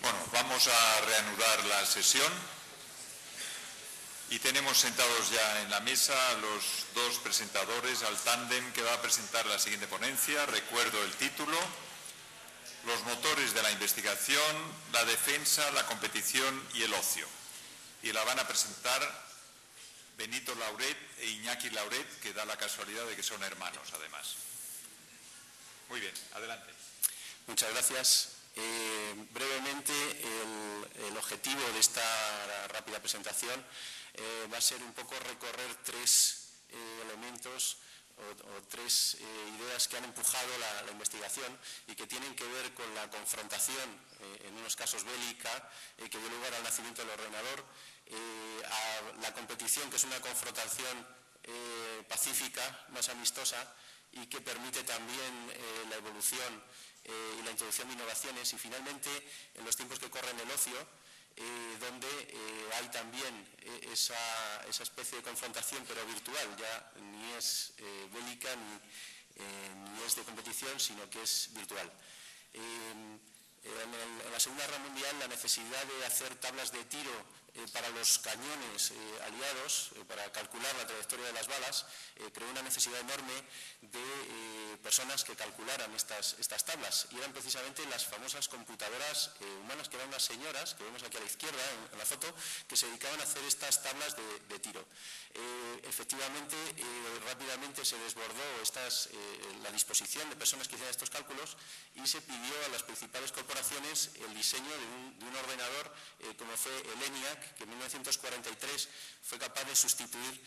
Bueno, vamos a reanudar la sesión y tenemos sentados ya en la mesa a los dos presentadores, al tándem que va a presentar la siguiente ponencia. Recuerdo el título: Los motores de la investigación, la defensa, la competición y el ocio. Y la van a presentar Benito Lauret e Iñaki Lauret, que da la casualidad de que son hermanos, además. Muy bien, adelante. Muchas gracias. Brevemente, el objetivo de esta rápida presentación va a ser un poco recorrer tres elementos o tres ideas que han empujado la investigación y que tienen que ver con la confrontación, en unos casos bélica, que dio lugar al nacimiento del ordenador, a la competición, que es una confrontación pacífica, más amistosa, y que permite también la evolución y la introducción de innovaciones, y finalmente en los tiempos que corren el ocio, donde hay también esa especie de confrontación, pero virtual. Ya ni es bélica ni es de competición, sino que es virtual. En la Segunda Guerra Mundial, la necesidad de hacer tablas de tiro para los cañones aliados, para calcular la trayectoria de las balas, creó una necesidad enorme de personas que calcularan estas tablas, y eran precisamente las famosas computadoras humanas, que eran unas señoras, que vemos aquí a la izquierda en la foto, que se dedicaban a hacer estas tablas de tiro. Efectivamente, rápidamente se desbordó la disposición de personas que hicieran estos cálculos, y se pidió a las principales corporaciones el diseño de un ordenador como fue el ENIAC, que en 1943 fue capaz de sustituir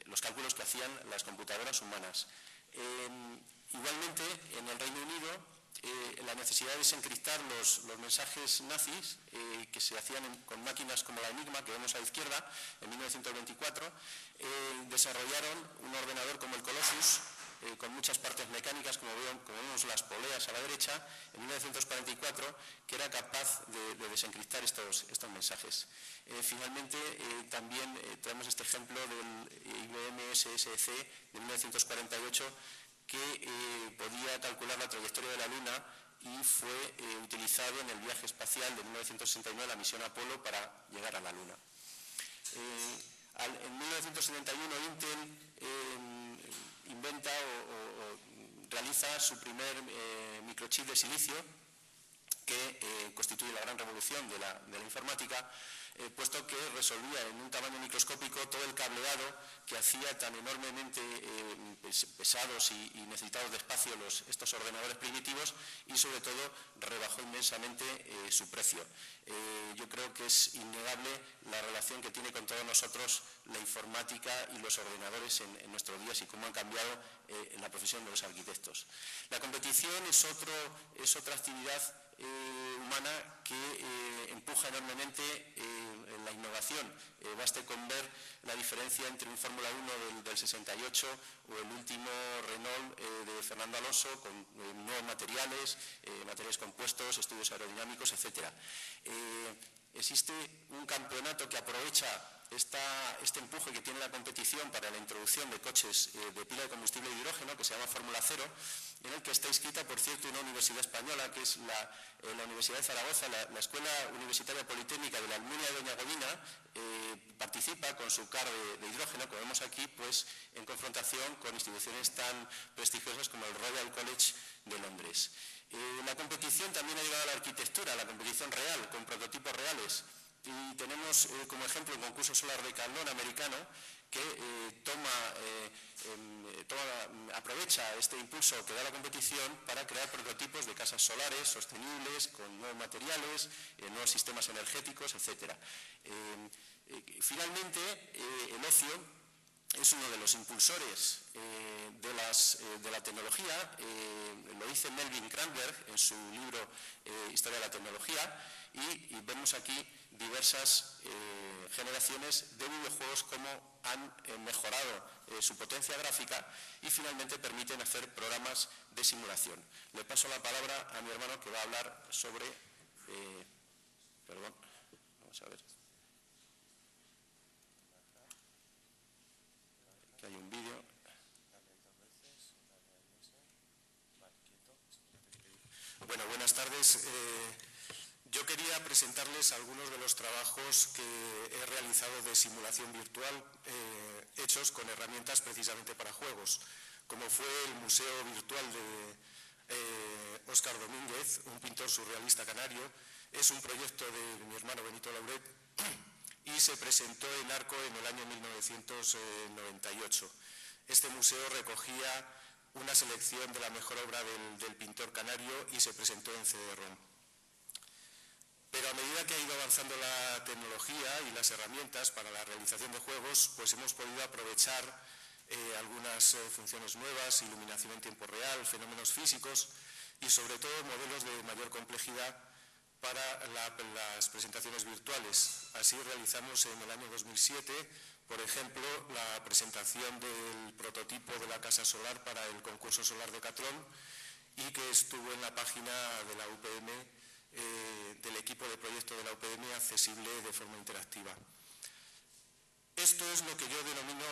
los cálculos que hacían las computadoras humanas. Igualmente, en el Reino Unido, la necesidad de desencriptar los mensajes nazis, que se hacían con máquinas como la Enigma, que vemos a la izquierda, en 1924, desarrollaron un ordenador como el Colossus, con muchas partes mecánicas, como vemos las poleas a la derecha, en 1944, que era capaz de desencriptar estos mensajes. Finalmente, también traemos este ejemplo del IBM SSC de 1948, que podía calcular la trayectoria de la Luna, y fue utilizado en el viaje espacial de 1969, la misión Apolo, para llegar a la Luna. En 1971, Intel inventa o realiza su primer microchip de silicio, que constituye la gran revolución de la informática, puesto que resolvía en un tamaño microscópico todo el cableado que hacía tan enormemente pesados y necesitados de espacio estos ordenadores primitivos, y sobre todo rebajó inmensamente su precio. Yo creo que es innegable la relación que tiene con todos nosotros la informática y los ordenadores en nuestros días, y cómo han cambiado en la profesión de los arquitectos. La competición es otra actividad humana que empuja enormemente la innovación. Baste con ver la diferencia entre un Fórmula 1 del 68 o el último Renault de Fernando Alonso, con nuevos materiales compuestos, estudios aerodinámicos, etc. Existe un campeonato que aprovecha este empuje que tiene la competición para la introducción de coches de pila de combustible de hidrógeno, que se llama Fórmula 0, en el que está inscrita, por cierto, una universidad española, que es la Universidad de Zaragoza. La Escuela Universitaria Politécnica de la Almunia de Doña Godina participa con su car de hidrógeno, como vemos aquí, pues en confrontación con instituciones tan prestigiosas como el Royal College de Londres. La competición también ha llegado a la arquitectura, la competición real, con prototipos reales. Y tenemos como ejemplo el concurso Solar de Candor americano, que aprovecha este impulso que da la competición para crear prototipos de casas solares sostenibles, con nuevos materiales, nuevos sistemas energéticos, etc. Finalmente, el ocio es uno de los impulsores de la tecnología. Lo dice Melvin Kranberg en su libro Historia de la Tecnología, y vemos aquí diversas generaciones de videojuegos, cómo han mejorado su potencia gráfica y finalmente permiten hacer programas de simulación. Le paso la palabra a mi hermano, que va a hablar sobre... vamos a ver. Aquí hay un vídeo. Bueno, buenas tardes. Yo quería presentarles algunos de los trabajos que he realizado de simulación virtual hechos con herramientas precisamente para juegos, como fue el Museo Virtual de Óscar Domínguez, un pintor surrealista canario. Es un proyecto de mi hermano Benito Lauret y se presentó en Arco en el año 1998. Este museo recogía una selección de la mejor obra del pintor canario y se presentó en CD-ROM. Pero a medida que ha ido avanzando la tecnología y las herramientas para la realización de juegos, pues hemos podido aprovechar algunas funciones nuevas, iluminación en tiempo real, fenómenos físicos y sobre todo modelos de mayor complejidad para las presentaciones virtuales. Así realizamos en el año 2007, por ejemplo, la presentación del prototipo de la casa solar para el concurso solar de Catrón y que estuvo en la página de la UPM, del equipo de proyecto de la UPM, accesible de forma interactiva. Esto es lo que yo denomino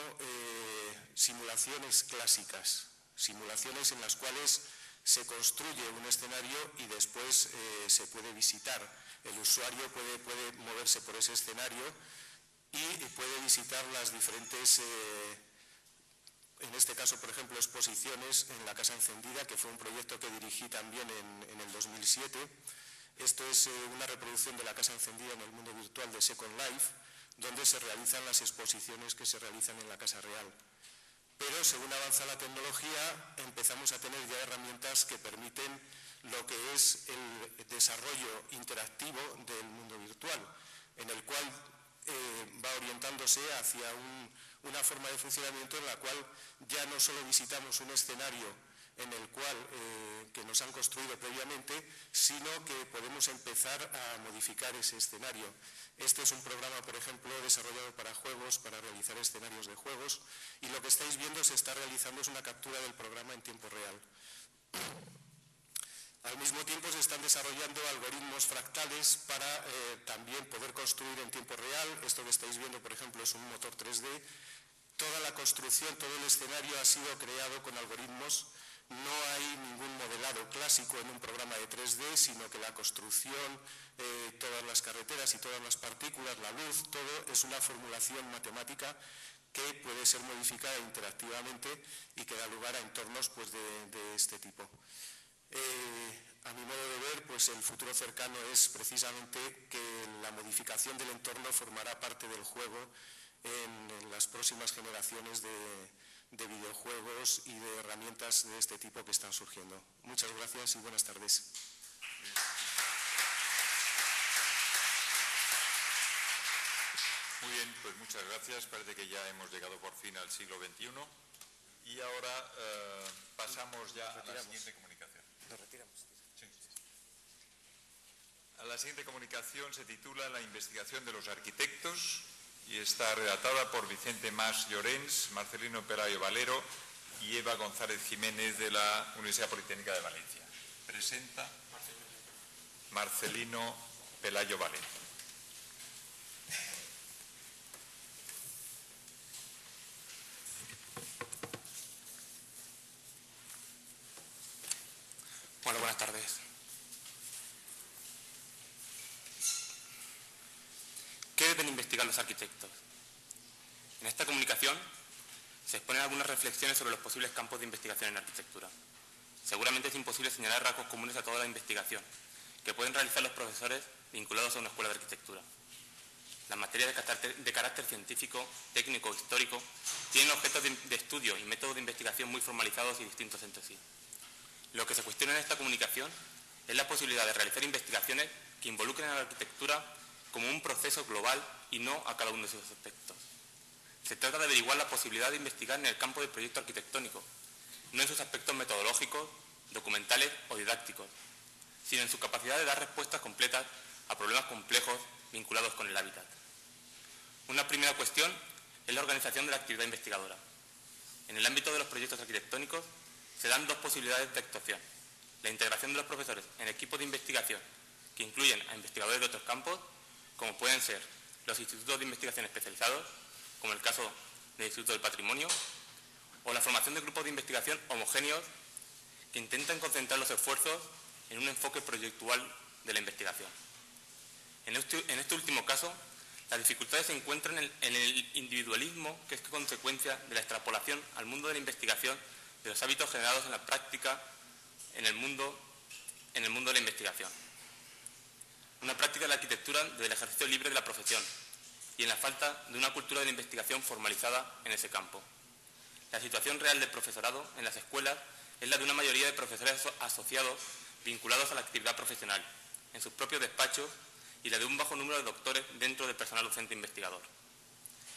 simulaciones clásicas, simulaciones en las cuales se construye un escenario y después se puede visitar. El usuario puede moverse por ese escenario y puede visitar las diferentes, en este caso, por ejemplo, exposiciones en la Casa Encendida, que fue un proyecto que dirigí también en el 2007. Esto es una reproducción de la Casa Encendida en el mundo virtual de Second Life, donde se realizan las exposiciones que se realizan en la Casa Real. Pero según avanza la tecnología, empezamos a tener ya herramientas que permiten lo que es el desarrollo interactivo del mundo virtual, en el cual va orientándose hacia una forma de funcionamiento en la cual ya no solo visitamos un escenario en el cual que nos han construido previamente, sino que podemos empezar a modificar ese escenario. Este es un programa, por ejemplo, desarrollado para juegos, para realizar escenarios de juegos, y lo que estáis viendo se está realizando es una captura del programa en tiempo real. Al mismo tiempo se están desarrollando algoritmos fractales para también poder construir en tiempo real. Esto que estáis viendo, por ejemplo, es un motor 3D. Toda la construcción, todo el escenario ha sido creado con algoritmos. No hay ningún modelado clásico en un programa de 3D, sino que la construcción, todas las carreteras y todas las partículas, la luz, todo es una formulación matemática que puede ser modificada interactivamente y que da lugar a entornos pues, de este tipo. A mi modo de ver, pues el futuro cercano es precisamente que la modificación del entorno formará parte del juego en las próximas generaciones de videojuegos y de herramientas de este tipo que están surgiendo. Muchas gracias y buenas tardes. Muy bien, pues muchas gracias. Parece que ya hemos llegado por fin al siglo XXI y ahora pasamos ya a la siguiente comunicación. Nos retiramos. Sí. A la siguiente comunicación se titula La investigación de los arquitectos y está redactada por Vicente Mas Llorens, Marcelino Pelayo Valero y Eva González Jiménez de la Universidad Politécnica de Valencia. Presenta Marcelino Pelayo Valero. Bueno, buenas tardes. ¿Qué deben investigar los arquitectos? En esta comunicación se exponen algunas reflexiones sobre los posibles campos de investigación en arquitectura. Seguramente es imposible señalar rasgos comunes a toda la investigación que pueden realizar los profesores vinculados a una escuela de arquitectura. Las materias de carácter científico, técnico, histórico, tienen objetos de estudio y métodos de investigación muy formalizados y distintos entre sí. Lo que se cuestiona en esta comunicación es la posibilidad de realizar investigaciones que involucren a la arquitectura como un proceso global y no a cada uno de sus aspectos. Se trata de averiguar la posibilidad de investigar en el campo del proyecto arquitectónico, no en sus aspectos metodológicos, documentales o didácticos, sino en su capacidad de dar respuestas completas a problemas complejos vinculados con el hábitat. Una primera cuestión es la organización de la actividad investigadora. En el ámbito de los proyectos arquitectónicos se dan dos posibilidades de actuación: la integración de los profesores en equipos de investigación que incluyen a investigadores de otros campos, como pueden ser los institutos de investigación especializados, como el caso del Instituto del Patrimonio, o la formación de grupos de investigación homogéneos que intentan concentrar los esfuerzos en un enfoque proyectual de la investigación. En este último caso, las dificultades se encuentran en el individualismo, que es consecuencia de la extrapolación al mundo de la investigación de los hábitos generados en la práctica en el mundo de la investigación. Una práctica de la arquitectura desde el ejercicio libre de la profesión y en la falta de una cultura de la investigación formalizada en ese campo. La situación real del profesorado en las escuelas es la de una mayoría de profesores asociados vinculados a la actividad profesional, en sus propios despachos, y la de un bajo número de doctores dentro del personal docente investigador.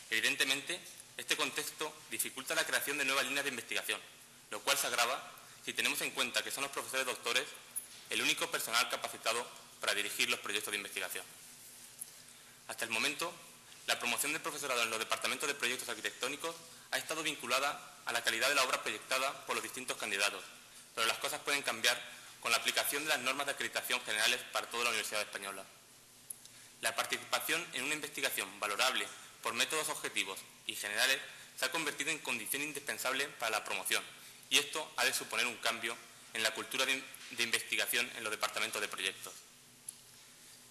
Evidentemente, este contexto dificulta la creación de nuevas líneas de investigación, lo cual se agrava si tenemos en cuenta que son los profesores doctores el único personal capacitado para dirigir los proyectos de investigación. Hasta el momento, la promoción del profesorado en los departamentos de proyectos arquitectónicos ha estado vinculada a la calidad de la obra proyectada por los distintos candidatos, pero las cosas pueden cambiar con la aplicación de las normas de acreditación generales para toda la Universidad Española. La participación en una investigación valorable por métodos objetivos y generales se ha convertido en condición indispensable para la promoción, y esto ha de suponer un cambio en la cultura de investigación en los departamentos de proyectos.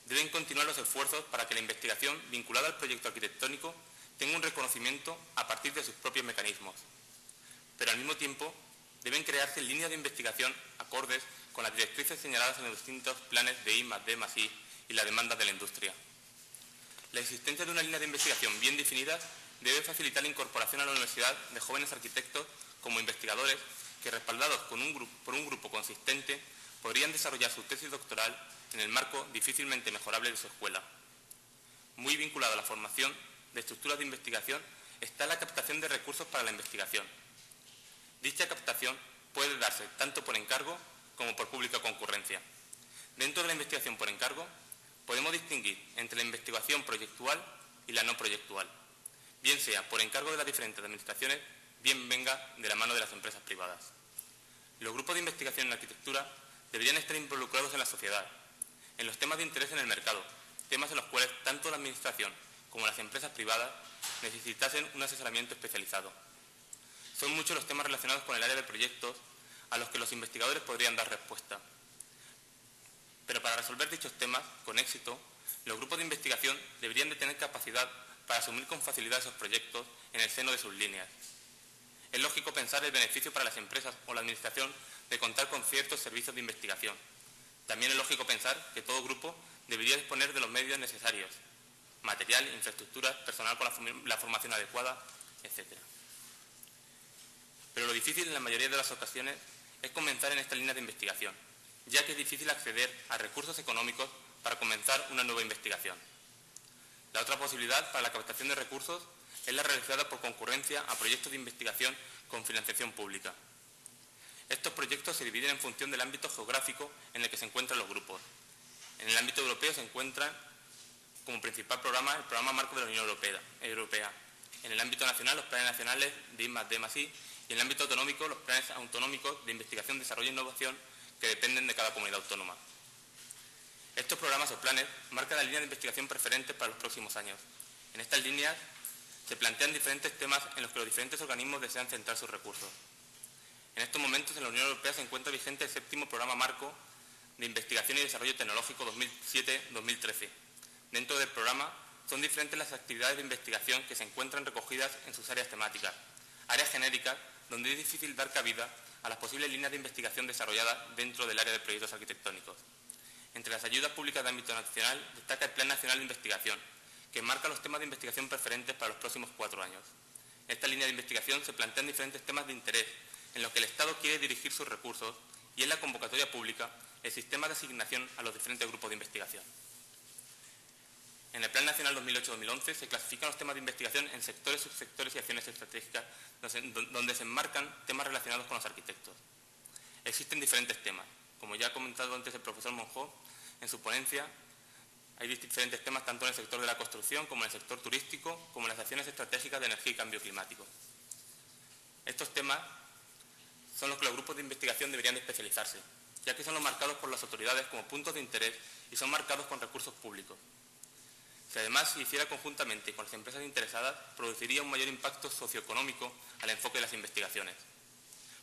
Deben continuar los esfuerzos para que la investigación vinculada al proyecto arquitectónico tenga un reconocimiento a partir de sus propios mecanismos, pero al mismo tiempo deben crearse líneas de investigación acordes con las directrices señaladas en los distintos planes de I+D+I y la demanda de la industria. La existencia de una línea de investigación bien definida debe facilitar la incorporación a la universidad de jóvenes arquitectos como investigadores que, respaldados por un grupo consistente, podrían desarrollar su tesis doctoral en el marco difícilmente mejorable de su escuela. Muy vinculada a la formación de estructuras de investigación está la captación de recursos para la investigación. Dicha captación puede darse tanto por encargo como por pública concurrencia. Dentro de la investigación por encargo, podemos distinguir entre la investigación proyectual y la no proyectual, bien sea por encargo de las diferentes administraciones, bien venga de la mano de las empresas privadas. Los grupos de investigación en arquitectura deberían estar involucrados en la sociedad, en los temas de interés en el mercado, temas en los cuales tanto la administración como las empresas privadas necesitasen un asesoramiento especializado. Son muchos los temas relacionados con el área de proyectos a los que los investigadores podrían dar respuesta. Pero para resolver dichos temas con éxito, los grupos de investigación deberían de tener capacidad para asumir con facilidad esos proyectos en el seno de sus líneas. Es lógico pensar el beneficio para las empresas o la administración de contar con ciertos servicios de investigación. También es lógico pensar que todo grupo debería disponer de los medios necesarios, material, infraestructuras, personal con la formación adecuada, etc. Pero lo difícil en la mayoría de las ocasiones es comenzar en esta línea de investigación, ya que es difícil acceder a recursos económicos para comenzar una nueva investigación. La otra posibilidad para la captación de recursos es la realizada por concurrencia a proyectos de investigación con financiación pública. Estos proyectos se dividen en función del ámbito geográfico en el que se encuentran los grupos. En el ámbito europeo se encuentran como principal programa el Programa Marco de la Unión Europea. En el ámbito nacional, los planes nacionales de I+D+I, y en el ámbito autonómico, los planes autonómicos de investigación, desarrollo e innovación que dependen de cada comunidad autónoma. Estos programas o planes marcan la línea de investigación preferente para los próximos años. En estas líneas se plantean diferentes temas en los que los diferentes organismos desean centrar sus recursos. En estos momentos en la Unión Europea se encuentra vigente el 7º Programa Marco de Investigación y Desarrollo Tecnológico 2007-2013. Dentro del programa son diferentes las actividades de investigación que se encuentran recogidas en sus áreas temáticas, áreas genéricas donde es difícil dar cabida a las posibles líneas de investigación desarrolladas dentro del área de proyectos arquitectónicos. Entre las ayudas públicas de ámbito nacional destaca el Plan Nacional de Investigación, que marca los temas de investigación preferentes para los próximos 4 años. En esta línea de investigación se plantean diferentes temas de interés en los que el Estado quiere dirigir sus recursos y en la convocatoria pública el sistema de asignación a los diferentes grupos de investigación. En el Plan Nacional 2008-2011 se clasifican los temas de investigación en sectores, subsectores y acciones estratégicas donde se enmarcan temas relacionados con los arquitectos. Existen diferentes temas. Como ya ha comentado antes el profesor Monjó en su ponencia, hay diferentes temas tanto en el sector de la construcción como en el sector turístico, como en las acciones estratégicas de energía y cambio climático. Estos temas son los que los grupos de investigación deberían de especializarse, ya que son los marcados por las autoridades como puntos de interés y son marcados con recursos públicos. Si además se hiciera conjuntamente con las empresas interesadas, produciría un mayor impacto socioeconómico al enfoque de las investigaciones.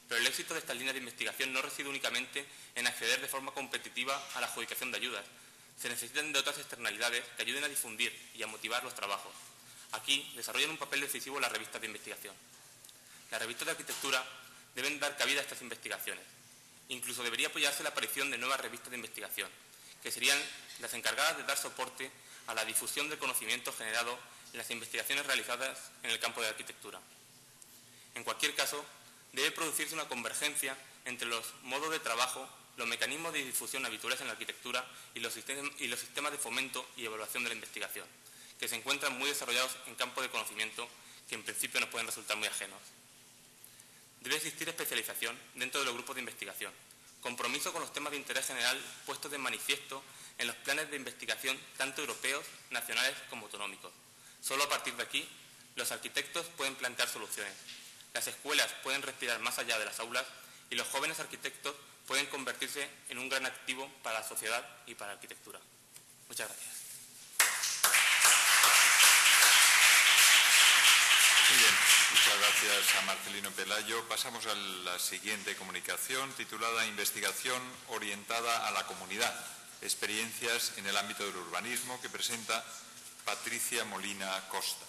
Pero el éxito de estas líneas de investigación no reside únicamente en acceder de forma competitiva a la adjudicación de ayudas, se necesitan de otras externalidades que ayuden a difundir y a motivar los trabajos. Aquí desarrollan un papel decisivo las revistas de investigación. Las revistas de arquitectura deben dar cabida a estas investigaciones. Incluso debería apoyarse la aparición de nuevas revistas de investigación, que serían las encargadas de dar soporte a la difusión del conocimiento generado en las investigaciones realizadas en el campo de la arquitectura. En cualquier caso, debe producirse una convergencia entre los modos de trabajo, los mecanismos de difusión habituales en la arquitectura y los sistemas de fomento y evaluación de la investigación, que se encuentran muy desarrollados en campos de conocimiento que en principio nos pueden resultar muy ajenos. Debe existir especialización dentro de los grupos de investigación, compromiso con los temas de interés general puestos de manifiesto en los planes de investigación tanto europeos, nacionales como autonómicos. Solo a partir de aquí, los arquitectos pueden plantear soluciones, las escuelas pueden respirar más allá de las aulas y los jóvenes arquitectos pueden convertirse en un gran activo para la sociedad y para la arquitectura. Muchas gracias. Muy bien, muchas gracias a Marcelino Pelayo. Pasamos a la siguiente comunicación titulada Investigación orientada a la comunidad, experiencias en el ámbito del urbanismo, que presenta Patricia Molina Costa.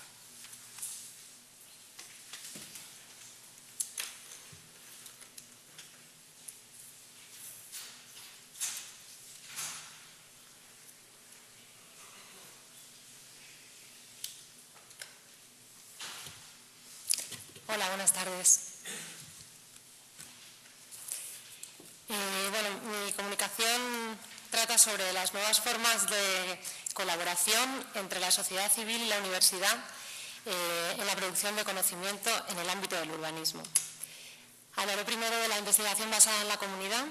Hola, buenas tardes. Mi comunicación trata sobre las nuevas formas de colaboración entre la sociedad civil y la universidad en la producción de conocimiento en el ámbito del urbanismo. Hablaré primero de la investigación basada en la comunidad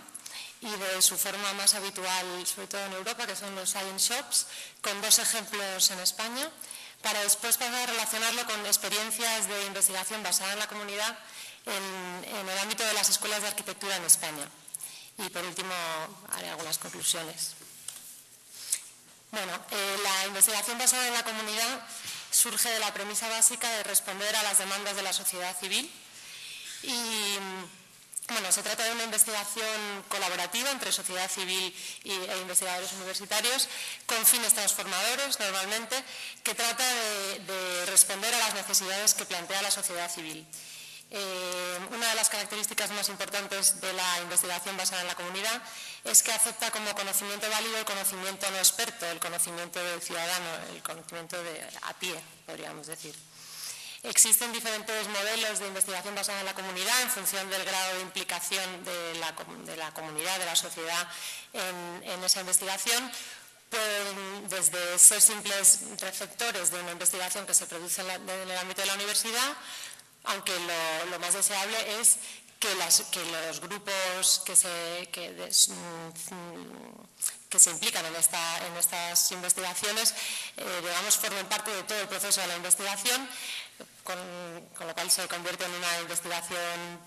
y de su forma más habitual, sobre todo en Europa, que son los science shops, con dos ejemplos en España, para después pasar a relacionarlo con experiencias de investigación basada en la comunidad en el ámbito de las escuelas de arquitectura en España. Y por último haré algunas conclusiones. La investigación basada en la comunidad surge de la premisa básica de responder a las demandas de la sociedad civil y se trata de una investigación colaborativa entre sociedad civil e investigadores universitarios con fines transformadores, normalmente, que trata de responder a las necesidades que plantea la sociedad civil. Una de las características más importantes de la investigación basada en la comunidad es que acepta como conocimiento válido el conocimiento no experto, el conocimiento del ciudadano, el conocimiento a pie, podríamos decir. Existen diferentes modelos de investigación basada en la comunidad en función del grado de implicación de la comunidad, de la sociedad en esa investigación. Pueden desde ser simples receptores de una investigación que se produce en el ámbito de la universidad, aunque lo más deseable es que los grupos que se implican en estas investigaciones, formen parte de todo el proceso de la investigación, con lo cual se convierte en una investigación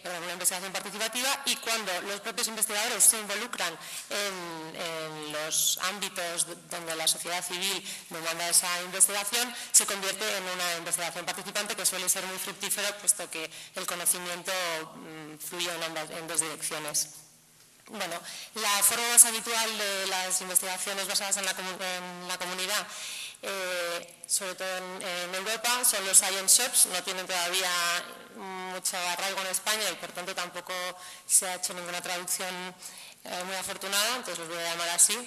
una investigación participativa, y cuando los propios investigadores se involucran en los ámbitos donde la sociedad civil demanda esa investigación, se convierte en una investigación participante que suele ser muy fructífera, puesto que el conocimiento fluye en dos direcciones. La forma más habitual de las investigaciones basadas en la comunidad, sobre todo en Europa, son los science shops. No tienen todavía mucho arraigo en España y por tanto tampoco se ha hecho ninguna traducción muy afortunada, entonces los voy a llamar así.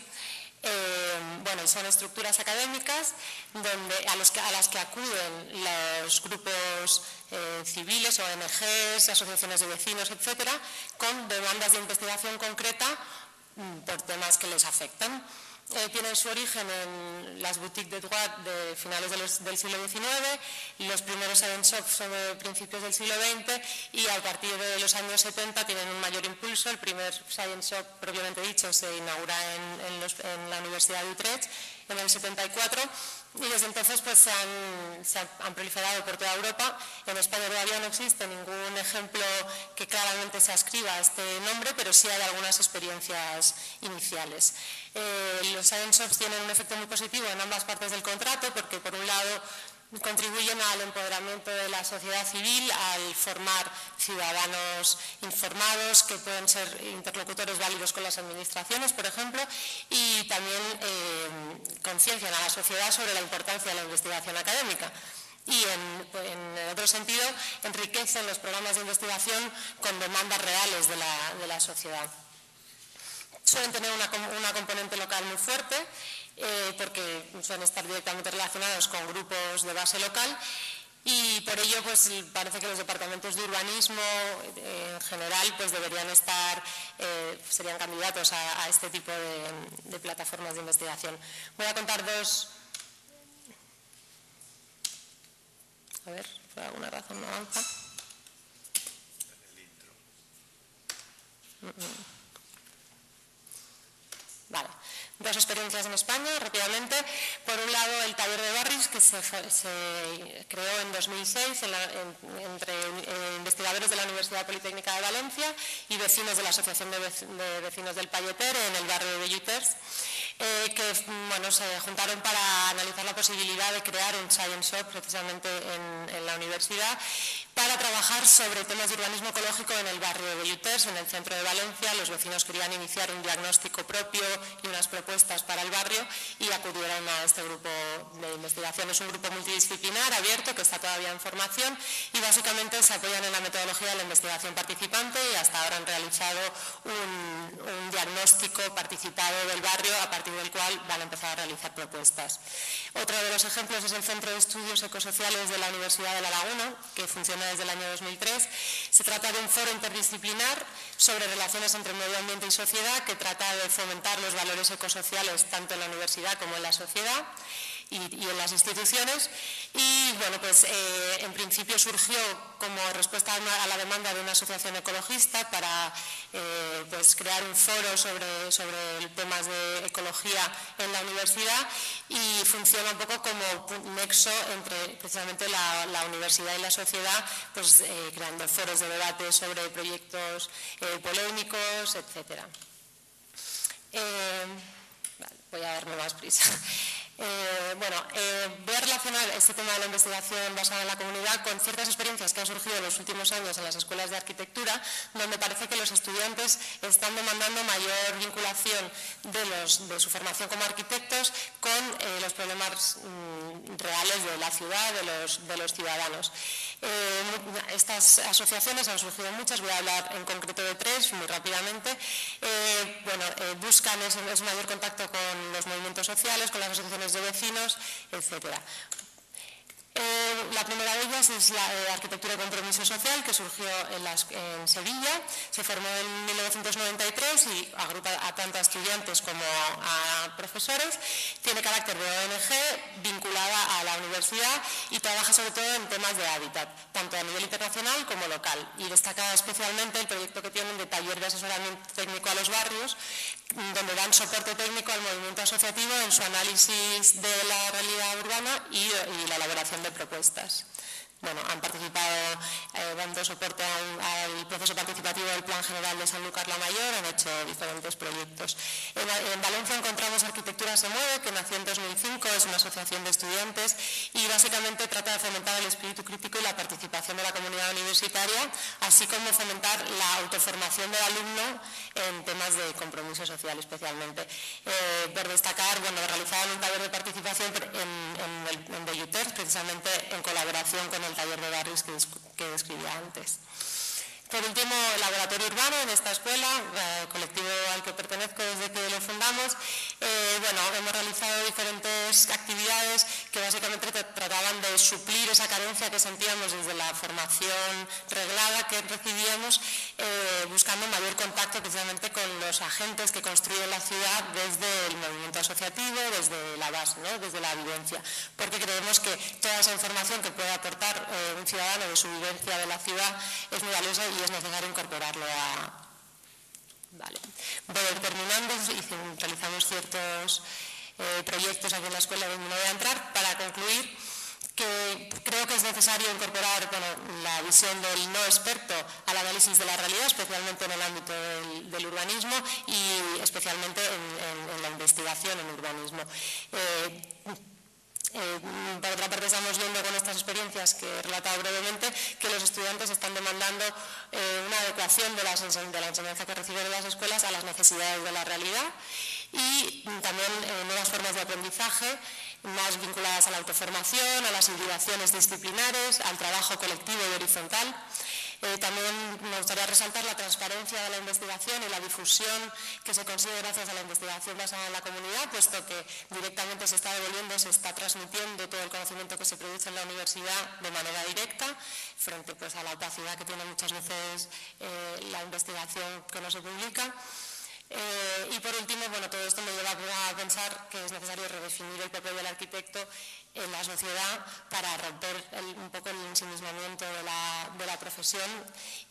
Son estructuras académicas a las que acuden los grupos civiles, ONGs, asociaciones de vecinos, etcétera, con demandas de investigación concreta por temas que les afectan. Tienen su origen en las boutiques de droit de finales del siglo XIX, los primeros science shops son de principios del siglo XX y a partir de los años 70 tienen un mayor impulso. El primer science shop propiamente dicho se inaugura en la Universidad de Utrecht en el 74 y desde entonces se han proliferado por toda Europa. En España todavía no existe ningún ejemplo que claramente se ascriba a este nombre, pero sí hay algunas experiencias iniciales. Los science shops tienen un efecto muy positivo en ambas partes del contrato, porque por un lado contribuyen al empoderamiento de la sociedad civil, al formar ciudadanos informados que pueden ser interlocutores válidos con las administraciones, por ejemplo, y también conciencian a la sociedad sobre la importancia de la investigación académica. Y en otro sentido, enriquecen los programas de investigación con demandas reales de la sociedad. Suelen tener una componente local muy fuerte, porque suelen estar directamente relacionados con grupos de base local, y por ello pues parece que los departamentos de urbanismo en general pues deberían estar, serían candidatos a este tipo de plataformas de investigación. Voy a contar dos. A ver, por alguna razón no avanza. Vale. Dos experiencias en España, rápidamente. Por un lado, el taller de barris, que se creó en 2006 entre investigadores de la Universidad Politécnica de Valencia y vecinos de la Asociación de Vecinos del Palleter en el barrio de Belluters, que se juntaron para analizar la posibilidad de crear un Science Shop precisamente en la universidad, para trabajar sobre temas de urbanismo ecológico en el barrio de Belluters, en el centro de Valencia. Los vecinos querían iniciar un diagnóstico propio y unas propuestas para el barrio y acudieron a este grupo de investigación. Es un grupo multidisciplinar, abierto, que está todavía en formación, y básicamente se apoyan en la metodología de la investigación participante, y hasta ahora han realizado un diagnóstico participado del barrio, a partir del cual van a empezar a realizar propuestas. Otro de los ejemplos es el Centro de Estudios Ecosociales de la Universidad de La Laguna, que funciona desde el año 2003. Se trata de un foro interdisciplinar sobre relaciones entre medio ambiente y sociedad, que trata de fomentar los valores ecosociales tanto en la universidad como en la sociedad y en las instituciones. Y bueno, pues en principio surgió como respuesta a la demanda de una asociación ecologista para pues crear un foro sobre temas de ecología en la universidad, y funciona un poco como un nexo entre precisamente la universidad y la sociedad, pues creando foros de debate sobre proyectos polémicos, etcétera. Voy a darme más prisa. Voy a relacionar este tema de la investigación basada en la comunidad con ciertas experiencias que han surgido en los últimos años en las escuelas de arquitectura, donde parece que los estudiantes están demandando mayor vinculación de su formación como arquitectos con los problemas reales de la ciudad, de los ciudadanos. Estas asociaciones han surgido muchas, voy a hablar en concreto de tres muy rápidamente. Buscan ese mayor contacto con los movimientos sociales, con las asociaciones de vecinos, etcétera. La primera de ellas es la Arquitectura y Compromiso Social, que surgió en Sevilla, se formó en 1993 y agrupa a tanto a estudiantes como a profesores. Tiene carácter de ONG, vinculada a la universidad, y trabaja sobre todo en temas de hábitat, tanto a nivel internacional como local. Y destaca especialmente el proyecto que tienen de taller de asesoramiento técnico a los barrios, donde dan soporte técnico al movimiento asociativo en su análisis de la realidad urbana y la elaboración de propuestas. Han participado dando soporte al proceso participativo del Plan General de Sanlúcar la Mayor, han hecho diferentes proyectos. En Valencia encontramos Arquitectura se mueve, que nació en 2005, es una asociación de estudiantes y básicamente trata de fomentar el espíritu crítico y la participación de la comunidad universitaria, así como fomentar la autoformación del alumno en temas de compromiso social especialmente. Por destacar, realizaban un taller de participación en Belluters, precisamente en colaboración con el taller de barrios que describía antes. Por último, el laboratorio urbano en esta escuela, colectivo al que pertenezco desde que lo fundamos. Hemos realizado diferentes actividades que básicamente trataban de suplir esa carencia que sentíamos desde la formación reglada que recibíamos, buscando mayor contacto precisamente con los agentes que construyen la ciudad desde el movimiento asociativo, desde la base, desde la vivencia, porque creemos que toda esa información que puede aportar un ciudadano de su vivencia de la ciudad es muy valiosa y es necesario incorporarlo a... Voy terminando y realizamos ciertos proyectos aquí en la escuela donde no voy a entrar. Para concluir, que creo que es necesario incorporar la visión del no experto al análisis de la realidad, especialmente en el ámbito del urbanismo y especialmente en la investigación en urbanismo. Por otra parte, estamos viendo con estas experiencias que he relatado brevemente que los estudiantes están demandando una adecuación de la enseñanza que reciben en las escuelas a las necesidades de la realidad y también nuevas formas de aprendizaje más vinculadas a la autoformación, a las individuaciones disciplinares, al trabajo colectivo y horizontal. También me gustaría resaltar la transparencia de la investigación y la difusión que se consigue gracias a la investigación basada en la comunidad, puesto que directamente se está devolviendo, se está transmitiendo todo el conocimiento que se produce en la universidad de manera directa, frente pues, a la opacidad que tiene muchas veces la investigación que no se publica. Y por último, bueno, todo esto me lleva a pensar que es necesario redefinir el papel del arquitecto en la sociedad para romper un poco el ensimismamiento de la profesión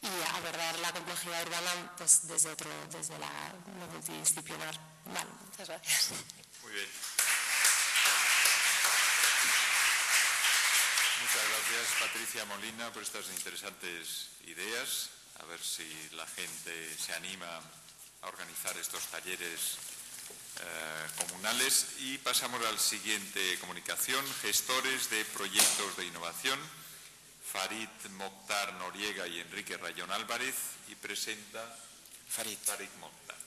y abordar la complejidad urbana pues, desde lo multidisciplinar. Vale, muchas gracias. Muy bien. Muchas gracias, Patricia Molina, por estas interesantes ideas. A ver si la gente se anima a organizar estos talleres comunales. Y pasamos al siguiente comunicación, gestores de proyectos de innovación, Farid Mokhtar Noriega y Enrique Rayón Álvarez, y presenta Farid Mokhtar.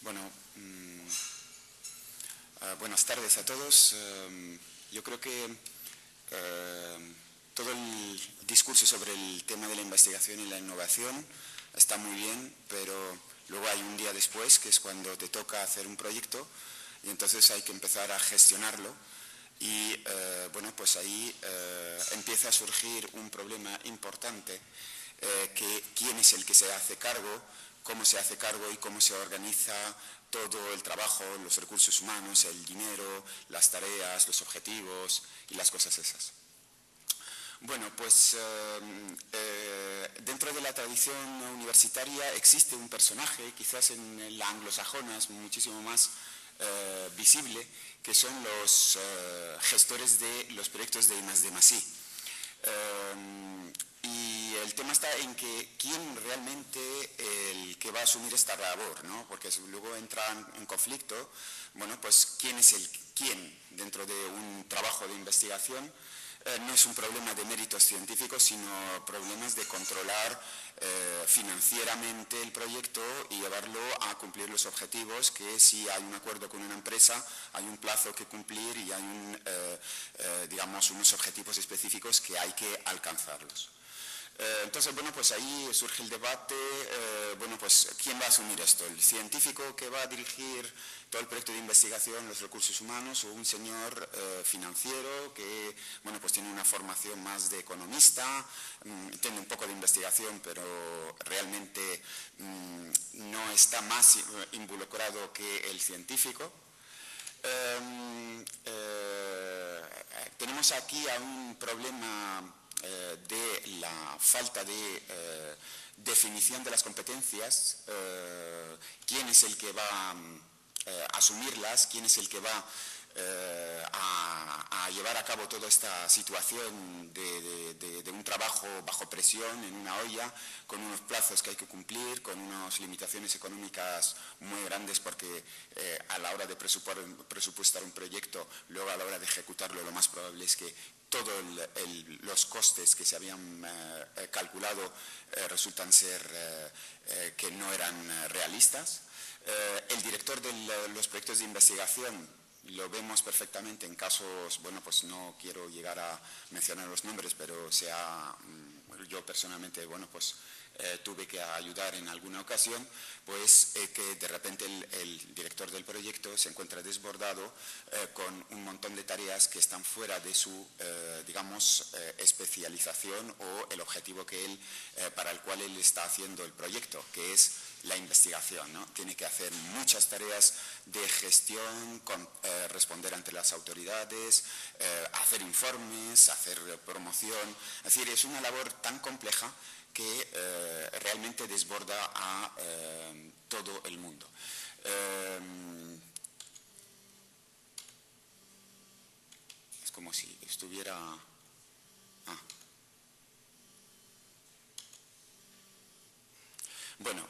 Bueno, buenas tardes a todos. Yo creo que todo el discurso sobre el tema de la investigación y la innovación está muy bien, pero luego hay un día después, que es cuando te toca hacer un proyecto, y entonces hay que empezar a gestionarlo. Y bueno, pues ahí empieza a surgir un problema importante, que quién es el que se hace cargo, cómo se hace cargo y cómo se organiza todo el trabajo, los recursos humanos, el dinero, las tareas, los objetivos y las cosas esas. Bueno, pues dentro de la tradición universitaria existe un personaje, quizás en la anglosajona es muchísimo más visible, que son los gestores de los proyectos de I+D+I. Y el tema está en que quién realmente el que va a asumir esta labor, ¿no? Porque luego entra en conflicto, bueno, pues quién es quién dentro de un trabajo de investigación. No es un problema de méritos científicos, sino problemas de controlar financieramente el proyecto y llevarlo a cumplir los objetivos, que si hay un acuerdo con una empresa, hay un plazo que cumplir y hay digamos, unos objetivos específicos que hay que alcanzarlos. Entonces, bueno, pues ahí surge el debate, bueno, pues ¿quién va a asumir esto? ¿El científico que va a dirigir todo el proyecto de investigación, los recursos humanos, o un señor financiero que, bueno, pues tiene una formación más de economista, entiende un poco de investigación, pero realmente no está más involucrado que el científico? Tenemos aquí a un problema de la falta de definición de las competencias, quién es el que va a asumirlas, quién es el que va a llevar a cabo toda esta situación de un trabajo bajo presión, en una olla, con unos plazos que hay que cumplir, con unas limitaciones económicas muy grandes, porque a la hora de presupuestar un proyecto, luego a la hora de ejecutarlo, lo más probable es que todos los costes que se habían calculado resultan ser que no eran realistas. El director de los proyectos de investigación lo vemos perfectamente en casos, bueno, pues no quiero llegar a mencionar los nombres, pero yo personalmente, bueno, pues tuve que ayudar en alguna ocasión, pues que de repente el director del proyecto se encuentra desbordado con un montón de tareas que están fuera de su, digamos, especialización o el objetivo para el cual él está haciendo el proyecto, que es la investigación, ¿no? Tiene que hacer muchas tareas de gestión, responder ante las autoridades, hacer informes, hacer promoción. Es decir, es una labor tan compleja que realmente desborda a todo el mundo. Es como si estuviera... Bueno,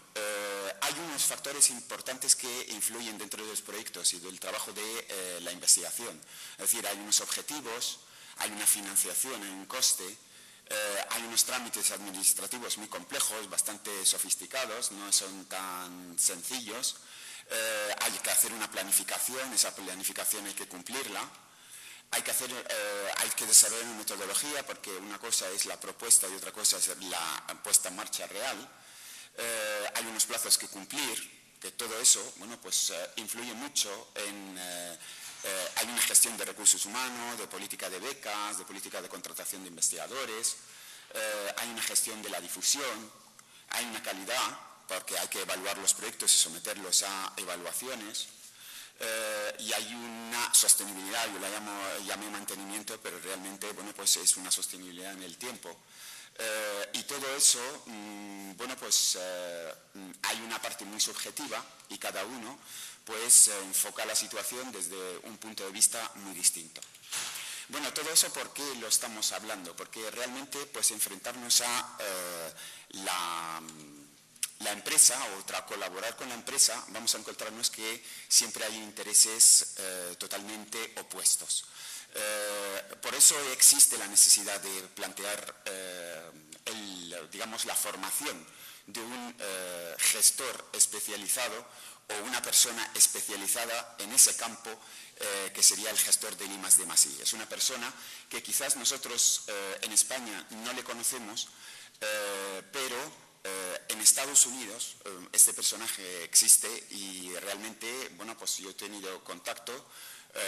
hay unos factores importantes que influyen dentro de los proyectos y del trabajo de la investigación. Es decir, hay unos objetivos, hay una financiación, hay un coste, hay unos trámites administrativos muy complejos, bastante sofisticados, no son tan sencillos. Hay que hacer una planificación, esa planificación hay que cumplirla. Hay que desarrollar una metodología, porque una cosa es la propuesta y otra cosa es la puesta en marcha real. Hay unos plazos que cumplir, que todo eso, bueno, pues influye mucho en... hay una gestión de recursos humanos, de política de becas, de política de contratación de investigadores, hay una gestión de la difusión, hay una calidad, porque hay que evaluar los proyectos y someterlos a evaluaciones, y hay una sostenibilidad, yo la llamé mantenimiento, pero realmente, bueno, pues es una sostenibilidad en el tiempo. Y todo eso, bueno, pues hay una parte muy subjetiva y cada uno pues enfoca la situación desde un punto de vista muy distinto. Bueno, todo eso, ¿por qué lo estamos hablando? Porque realmente pues enfrentarnos a la empresa o colaborar con la empresa, vamos a encontrarnos que siempre hay intereses totalmente opuestos. Por eso existe la necesidad de plantear digamos, la formación de un gestor especializado o una persona especializada en ese campo, que sería el gestor del I+D+I. Es una persona que quizás nosotros en España no le conocemos, pero en Estados Unidos este personaje existe y realmente, bueno, pues yo he tenido contacto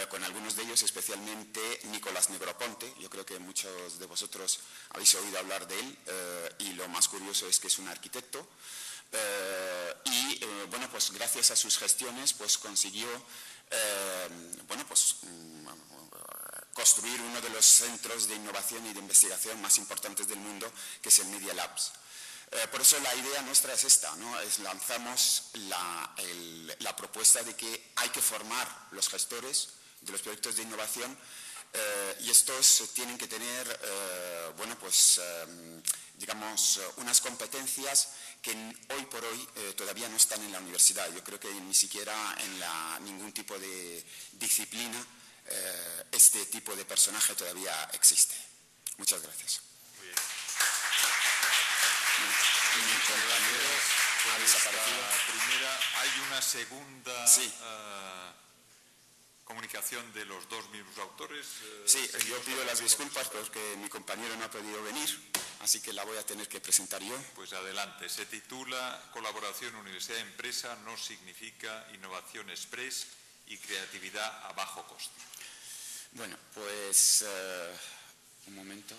con algunos de ellos, especialmente Nicolás Negroponte. Yo creo que muchos de vosotros habéis oído hablar de él, y lo más curioso es que es un arquitecto, y bueno, pues gracias a sus gestiones pues consiguió bueno, pues construir uno de los centros de innovación y de investigación más importantes del mundo, que es el Media Labs. Por eso la idea nuestra es esta, ¿no? Lanzamos la propuesta de que hay que formar los gestores de los proyectos de innovación, y estos tienen que tener, bueno, pues, digamos, unas competencias que hoy por hoy todavía no están en la universidad. Yo creo que ni siquiera en ningún tipo de disciplina este tipo de personaje todavía existe. Muchas gracias. Muy bien. Mi compañero ha desaparecido. Primera, hay una segunda comunicación de los dos mismos autores. Sí, yo pido las disculpas porque mi compañero no ha podido venir, así que la voy a tener que presentar yo. Pues adelante. Se titula Colaboración Universidad-Empresa no significa innovación express y creatividad a bajo coste. Bueno, pues un momento.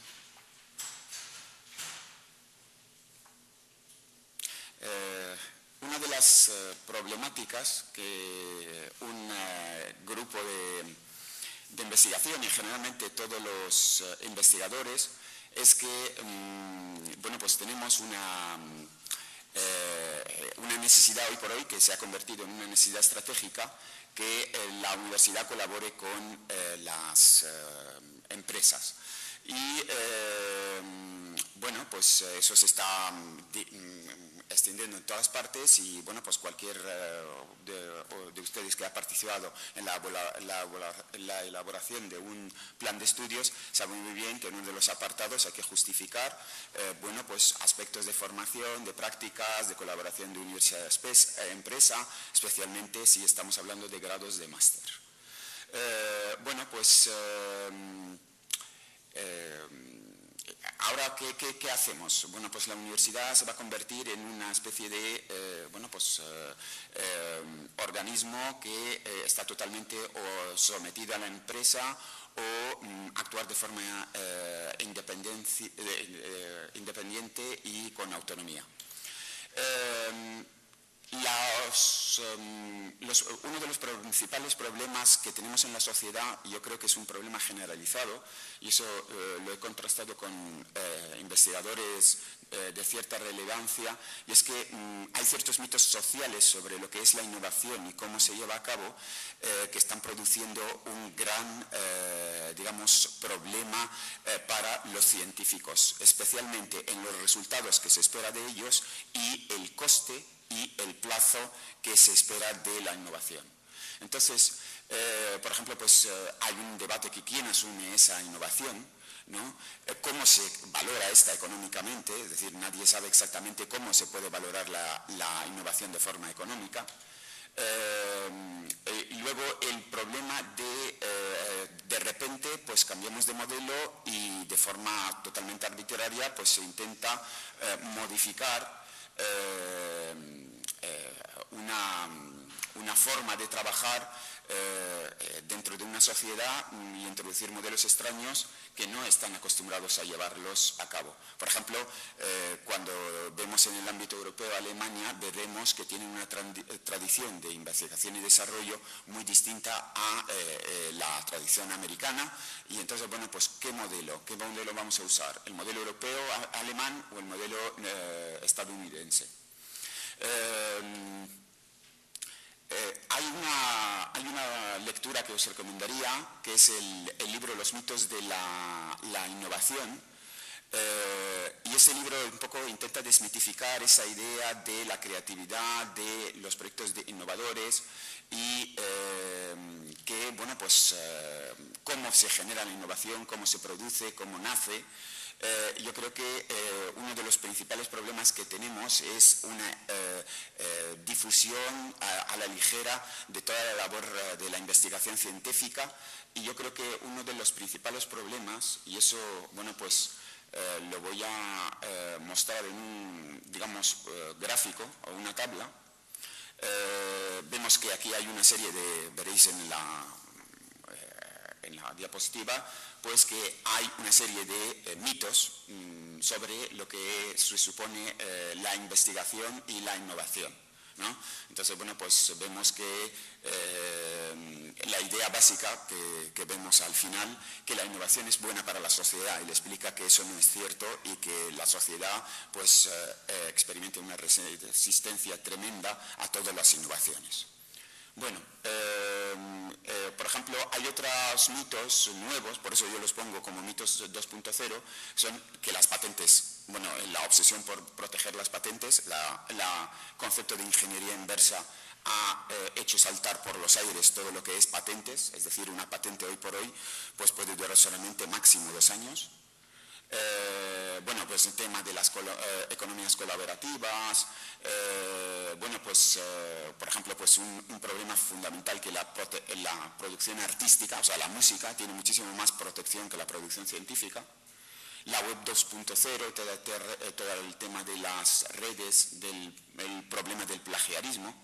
Una de las problemáticas que un grupo de investigación y generalmente todos los investigadores es que bueno, pues tenemos una necesidad hoy por hoy que se ha convertido en una necesidad estratégica, que la universidad colabore con las empresas. Y bueno, pues eso se está extendiendo en todas partes y bueno, pues cualquier de ustedes que ha participado en la elaboración de un plan de estudios sabe muy bien que en uno de los apartados hay que justificar bueno, pues aspectos de formación, de prácticas, de colaboración de universidad-empresa, especialmente si estamos hablando de grados de máster. Bueno, pues ahora, ¿qué hacemos? Bueno, pues la universidad se va a convertir en una especie de bueno, pues, organismo que está totalmente sometido a la empresa o actuar de forma independiente y con autonomía. Uno de los principales problemas que tenemos en la sociedad, y yo creo que es un problema generalizado, y eso lo he contrastado con investigadores de cierta relevancia, y es que hay ciertos mitos sociales sobre lo que es la innovación y cómo se lleva a cabo, que están produciendo un gran, digamos, problema para los científicos, especialmente en los resultados que se espera de ellos y el coste y el plazo que se espera de la innovación. Entonces, por ejemplo, pues hay un debate que quién asume esa innovación, ¿no? ¿Cómo se valora esta económicamente? Es decir, nadie sabe exactamente cómo se puede valorar la innovación de forma económica. Y luego el problema de repente pues cambiamos de modelo y de forma totalmente arbitraria pues se intenta modificar una forma de trabajar dentro de una sociedad y introducir modelos extraños que no están acostumbrados a llevarlos a cabo. Por ejemplo, cuando vemos en el ámbito europeo a Alemania, veremos que tiene una tradición de investigación y desarrollo muy distinta a la tradición americana. Y entonces, bueno, pues ¿qué modelo vamos a usar? ¿El modelo europeo, alemán o el modelo estadounidense? Hay una lectura que os recomendaría, que es el libro Los mitos de la innovación, y ese libro un poco intenta desmitificar esa idea de la creatividad, de los proyectos innovadores y que, bueno, pues cómo se genera la innovación, cómo se produce, cómo nace. Yo creo que uno de los principales problemas que tenemos es una difusión a la ligera de toda la labor de la investigación científica, y yo creo que uno de los principales problemas, y eso, bueno, pues lo voy a mostrar en un, digamos, gráfico o una tabla. Vemos que aquí hay una serie de, veréis en la diapositiva, pues que hay una serie de mitos sobre lo que se supone la investigación y la innovación, ¿no? Entonces, bueno, pues vemos que la idea básica que vemos al final, que la innovación es buena para la sociedad, y le explica que eso no es cierto y que la sociedad pues experimenta una resistencia tremenda a todas las innovaciones. Bueno, por ejemplo, hay otros mitos nuevos, por eso yo los pongo como mitos 2.0, son que las patentes, bueno, la obsesión por proteger las patentes, el concepto de ingeniería inversa ha hecho saltar por los aires todo lo que es patentes, es decir, una patente hoy por hoy pues puede durar solamente máximo 2 años. Bueno, pues el tema de las economías colaborativas, bueno, pues por ejemplo, pues un problema fundamental, que la producción artística, o sea, la música, tiene muchísimo más protección que la producción científica. La web 2.0, todo el tema de las redes, el problema del plagiarismo.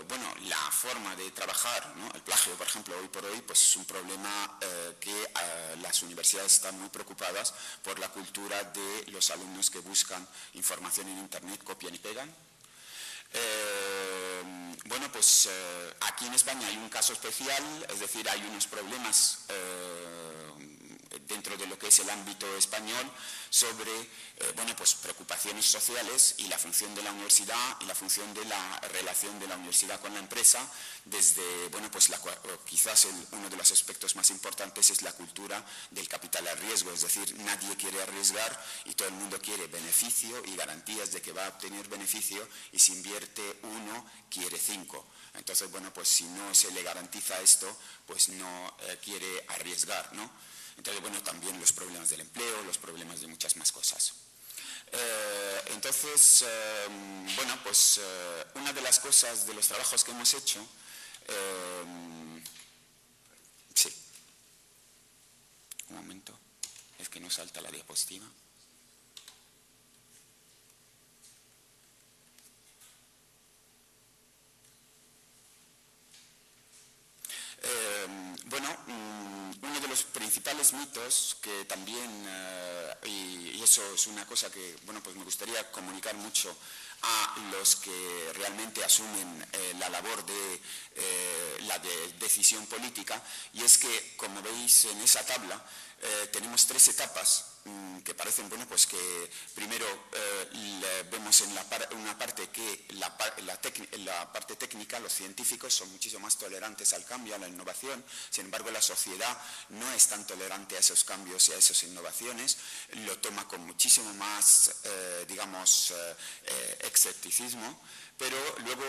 Bueno, la forma de trabajar, ¿no? El plagio, por ejemplo, hoy por hoy, pues es un problema que las universidades están muy preocupadas por la cultura de los alumnos que buscan información en Internet, copian y pegan. Bueno, pues aquí en España hay un caso especial, es decir, hay unos problemas dentro de lo que es el ámbito español sobre bueno, pues preocupaciones sociales y la función de la universidad y la función de la relación de la universidad con la empresa, desde, bueno, pues quizás uno de los aspectos más importantes es la cultura del capital a riesgo, es decir, nadie quiere arriesgar y todo el mundo quiere beneficio y garantías de que va a obtener beneficio, y si invierte 1, quiere 5. Entonces, bueno, pues si no se le garantiza esto, pues no quiere arriesgar, ¿no? Entonces, bueno, también los problemas del empleo, los problemas de muchas más cosas. Entonces, bueno, pues una de las cosas de los trabajos que hemos hecho, sí, un momento, es que no salta la diapositiva. Bueno, uno de los principales mitos que también, y eso es una cosa que, bueno, pues me gustaría comunicar mucho a los que realmente asumen la labor de la decisión política, y es que, como veis en esa tabla, tenemos 3 etapas que parecen, bueno, pues que primero vemos en una parte que la parte técnica, los científicos son muchísimo más tolerantes al cambio, a la innovación. Sin embargo, la sociedad no es tan tolerante a esos cambios y a esas innovaciones, lo toma con muchísimo más, escepticismo, pero luego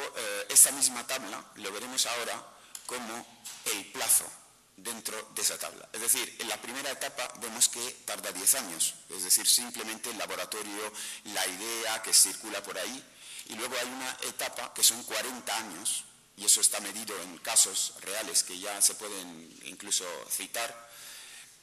esta misma tabla lo veremos ahora como el plazo dentro de esa tabla. Es decir, en la primera etapa vemos que tarda 10 años, es decir, simplemente el laboratorio, la idea que circula por ahí, y luego hay una etapa que son 40 años, y eso está medido en casos reales que ya se pueden incluso citar,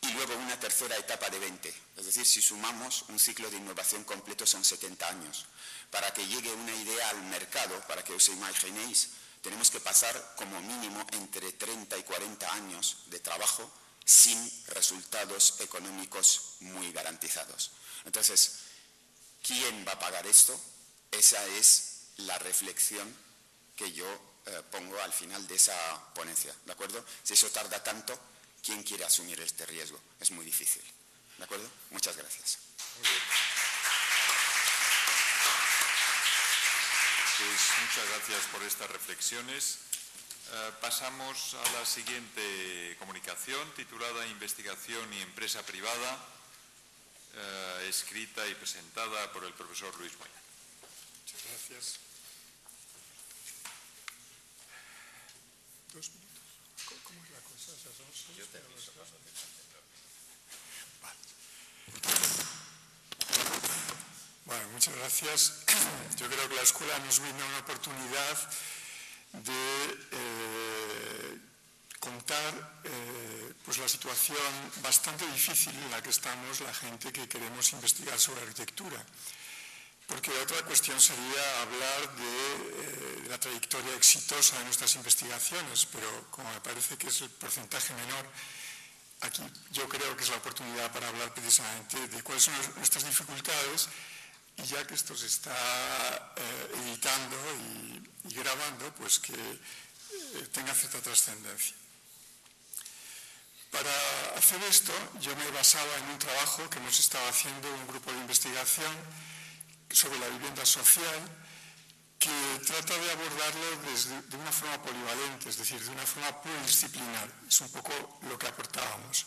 y luego una tercera etapa de 20. Es decir, si sumamos un ciclo de innovación completo son 70 años. Para que llegue una idea al mercado, para que os imaginéis, tenemos que pasar como mínimo entre 30 y 40 años de trabajo sin resultados económicos muy garantizados. Entonces, ¿quién va a pagar esto? Esa es la reflexión que yo pongo al final de esa ponencia, ¿de acuerdo? Si eso tarda tanto, ¿quién quiere asumir este riesgo? Es muy difícil, ¿de acuerdo? Muchas gracias. Muy bien. Pues muchas gracias por estas reflexiones. Pasamos a la siguiente comunicación, titulada Investigación y empresa privada, escrita y presentada por el profesor Luis Moya. Muchas gracias. 2 minutos. ¿Cómo es la cosa? Yo te aviso. Vale. Bueno, muchas gracias. Yo creo que la escuela nos brinda una oportunidad de contar pues la situación bastante difícil en la que estamos la gente que queremos investigar sobre arquitectura. Porque otra cuestión sería hablar de la trayectoria exitosa de nuestras investigaciones, pero como me parece que es el porcentaje menor, aquí yo creo que es la oportunidad para hablar precisamente de cuáles son nuestras dificultades, y ya que esto se está editando y grabando, pues que tenga cierta trascendencia. Para hacer esto, yo me he basado en un trabajo que hemos estado haciendo un grupo de investigación sobre la vivienda social, que trata de abordarlo de una forma polivalente, es decir, de una forma pluridisciplinar. Es un poco lo que aportábamos.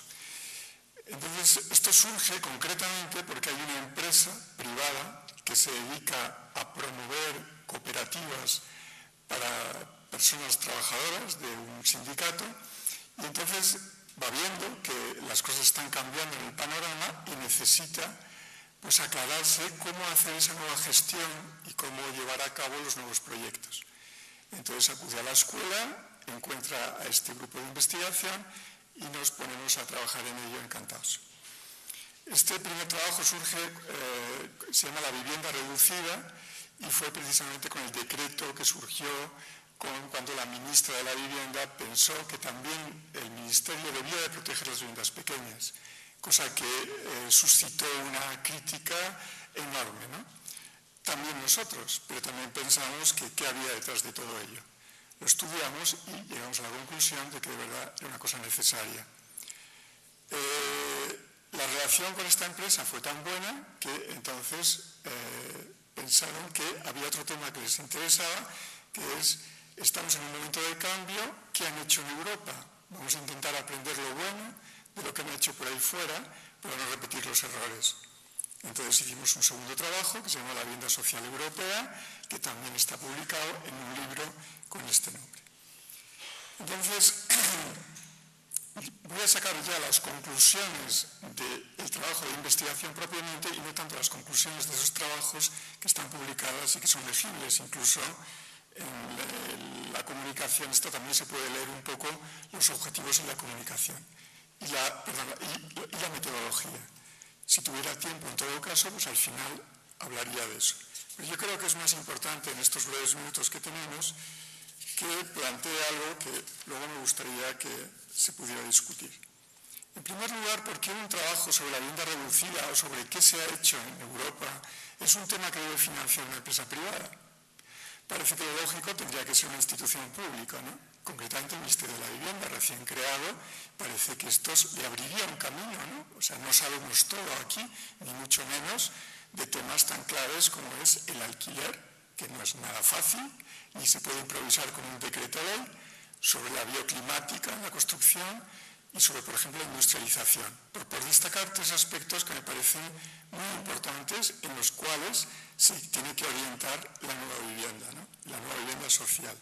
Entonces, esto surge concretamente porque hay una empresa privada que se dedica a promover cooperativas para personas trabajadoras de un sindicato, y entonces va viendo que las cosas están cambiando en el panorama y necesita pues aclararse cómo hacer esa nueva gestión y cómo llevar a cabo los nuevos proyectos. Entonces acude a la escuela, encuentra a este grupo de investigación y nos ponemos a trabajar en ello encantados. Este primer trabajo surge, se llama La vivienda reducida, y fue precisamente con el decreto que surgió cuando la ministra de la Vivienda pensó que también el Ministerio debía de proteger las viviendas pequeñas, cosa que suscitó una crítica enorme, ¿no? También nosotros, pero también pensamos que qué había detrás de todo ello. Lo estudiamos y llegamos a la conclusión de que de verdad era una cosa necesaria. La relación con esta empresa fue tan buena que entonces pensaron que había otro tema que les interesaba, que es, estamos en un momento de cambio, ¿qué han hecho en Europa? Vamos a intentar aprender lo bueno de lo que han hecho por ahí fuera, para no repetir los errores. Entonces hicimos un segundo trabajo que se llama La vivienda social europea, que también está publicado en un libro con este nombre. Entonces, voy a sacar ya las conclusiones del trabajo de investigación propiamente y no tanto las conclusiones de esos trabajos que están publicadas y que son legibles. Incluso en la comunicación, esto también se puede leer un poco los objetivos en la comunicación y la metodología. Si tuviera tiempo, en todo caso, pues al final hablaría de eso. Pero yo creo que es más importante en estos breves minutos que tenemos que plantee algo que luego me gustaría que se pudiera discutir. En primer lugar, ¿por qué un trabajo sobre la vivienda reducida o sobre qué se ha hecho en Europa es un tema que debe financiar una empresa privada? Parece que lo lógico tendría que ser una institución pública, ¿no? Concretamente el Ministerio de la Vivienda, recién creado, parece que esto le abriría un camino, ¿no? O sea, no sabemos todo aquí, ni mucho menos de temas tan claves como es el alquiler que no es nada fácil, ni se puede improvisar con un decreto ley, sobre la bioclimática en la construcción y sobre, por ejemplo, la industrialización. Pero por destacar 3 aspectos que me parecen muy importantes en los cuales se tiene que orientar la nueva vivienda, ¿no? La nueva vivienda social.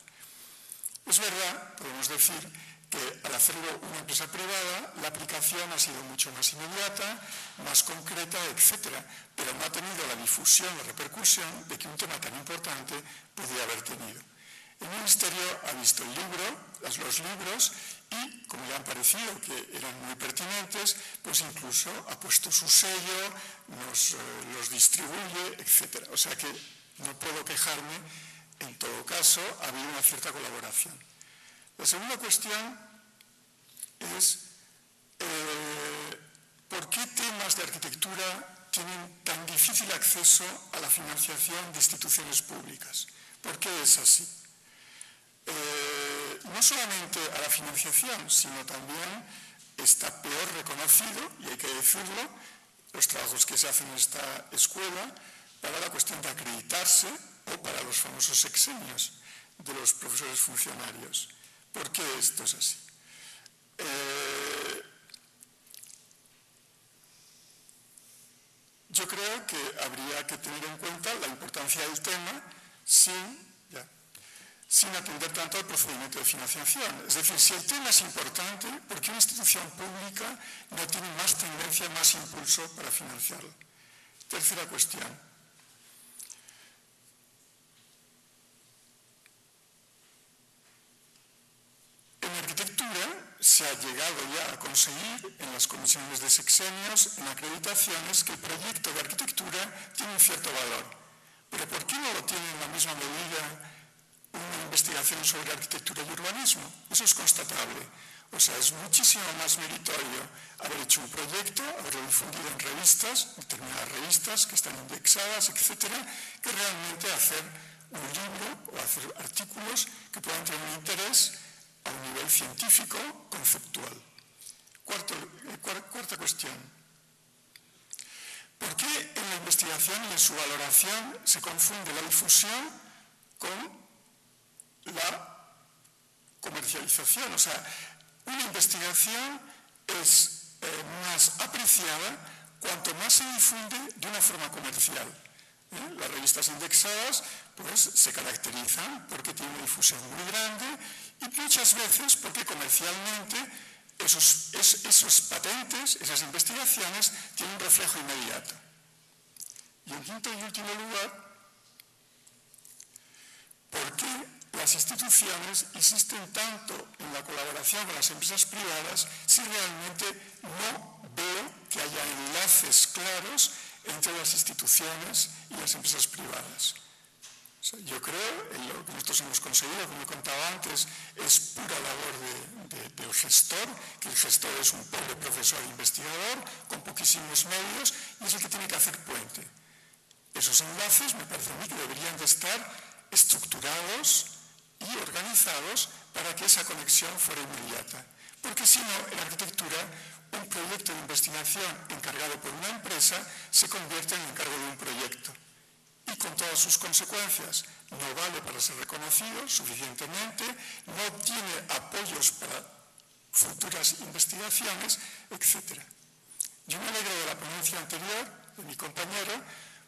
Es verdad, podemos decir, que al hacerlo una empresa privada, la aplicación ha sido mucho más inmediata, más concreta, etcétera, pero no ha tenido la difusión, la repercusión de que un tema tan importante podía haber tenido. El Ministerio ha visto el libro, los libros, y, como le han parecido que eran muy pertinentes, pues incluso ha puesto su sello, los distribuye, etcétera. O sea que no puedo quejarme, en todo caso, ha habido una cierta colaboración. La segunda cuestión es ¿por qué temas de arquitectura tienen tan difícil acceso a la financiación de instituciones públicas? ¿Por qué es así? No solamente a la financiación, sino también está peor reconocido, y hay que decirlo, los trabajos que se hacen en esta escuela para la cuestión de acreditarse o para los famosos sexenios de los profesores funcionarios. ¿Por qué esto es así? Yo creo que habría que tener en cuenta la importancia del tema sin atender tanto al procedimiento de financiación. Es decir, si el tema es importante, ¿por qué una institución pública no tiene más tendencia, más impulso para financiarlo? Tercera cuestión. En arquitectura se ha llegado ya a conseguir en las comisiones de sexenios, en acreditaciones, que el proyecto de arquitectura tiene un cierto valor. Pero ¿por qué no lo tiene en la misma medida una investigación sobre arquitectura y urbanismo? Eso es constatable. O sea, es muchísimo más meritorio haber hecho un proyecto, haberlo difundido en revistas, determinadas revistas que están indexadas, etcétera, que realmente hacer un libro o hacer artículos que puedan tener un interés a un nivel científico, conceptual. Cuarta cuestión. ¿Por qué en la investigación y en su valoración se confunde la difusión con la comercialización? O sea, una investigación es más apreciada cuanto más se difunde de una forma comercial. Las revistas indexadas pues, se caracterizan porque tienen una difusión muy grande y muchas veces porque comercialmente esos patentes, esas investigaciones, tienen un reflejo inmediato. Y en quinto y último lugar, ¿por qué las instituciones insisten tanto en la colaboración con las empresas privadas si realmente no veo que haya enlaces claros entre las instituciones y las empresas privadas? O sea, yo creo en lo que nosotros hemos conseguido, como he contado antes, es pura labor del gestor, que el gestor es un pobre profesor investigador con poquísimos medios y es el que tiene que hacer puente. Esos enlaces me parece a mí que deberían de estar estructurados y organizados para que esa conexión fuera inmediata. Porque si no, en arquitectura, un proyecto de investigación encargado por una empresa se convierte en el encargo de un proyecto. Y con todas sus consecuencias, no vale para ser reconocido suficientemente, no tiene apoyos para futuras investigaciones, etc. Yo me alegro de la ponencia anterior, de mi compañero,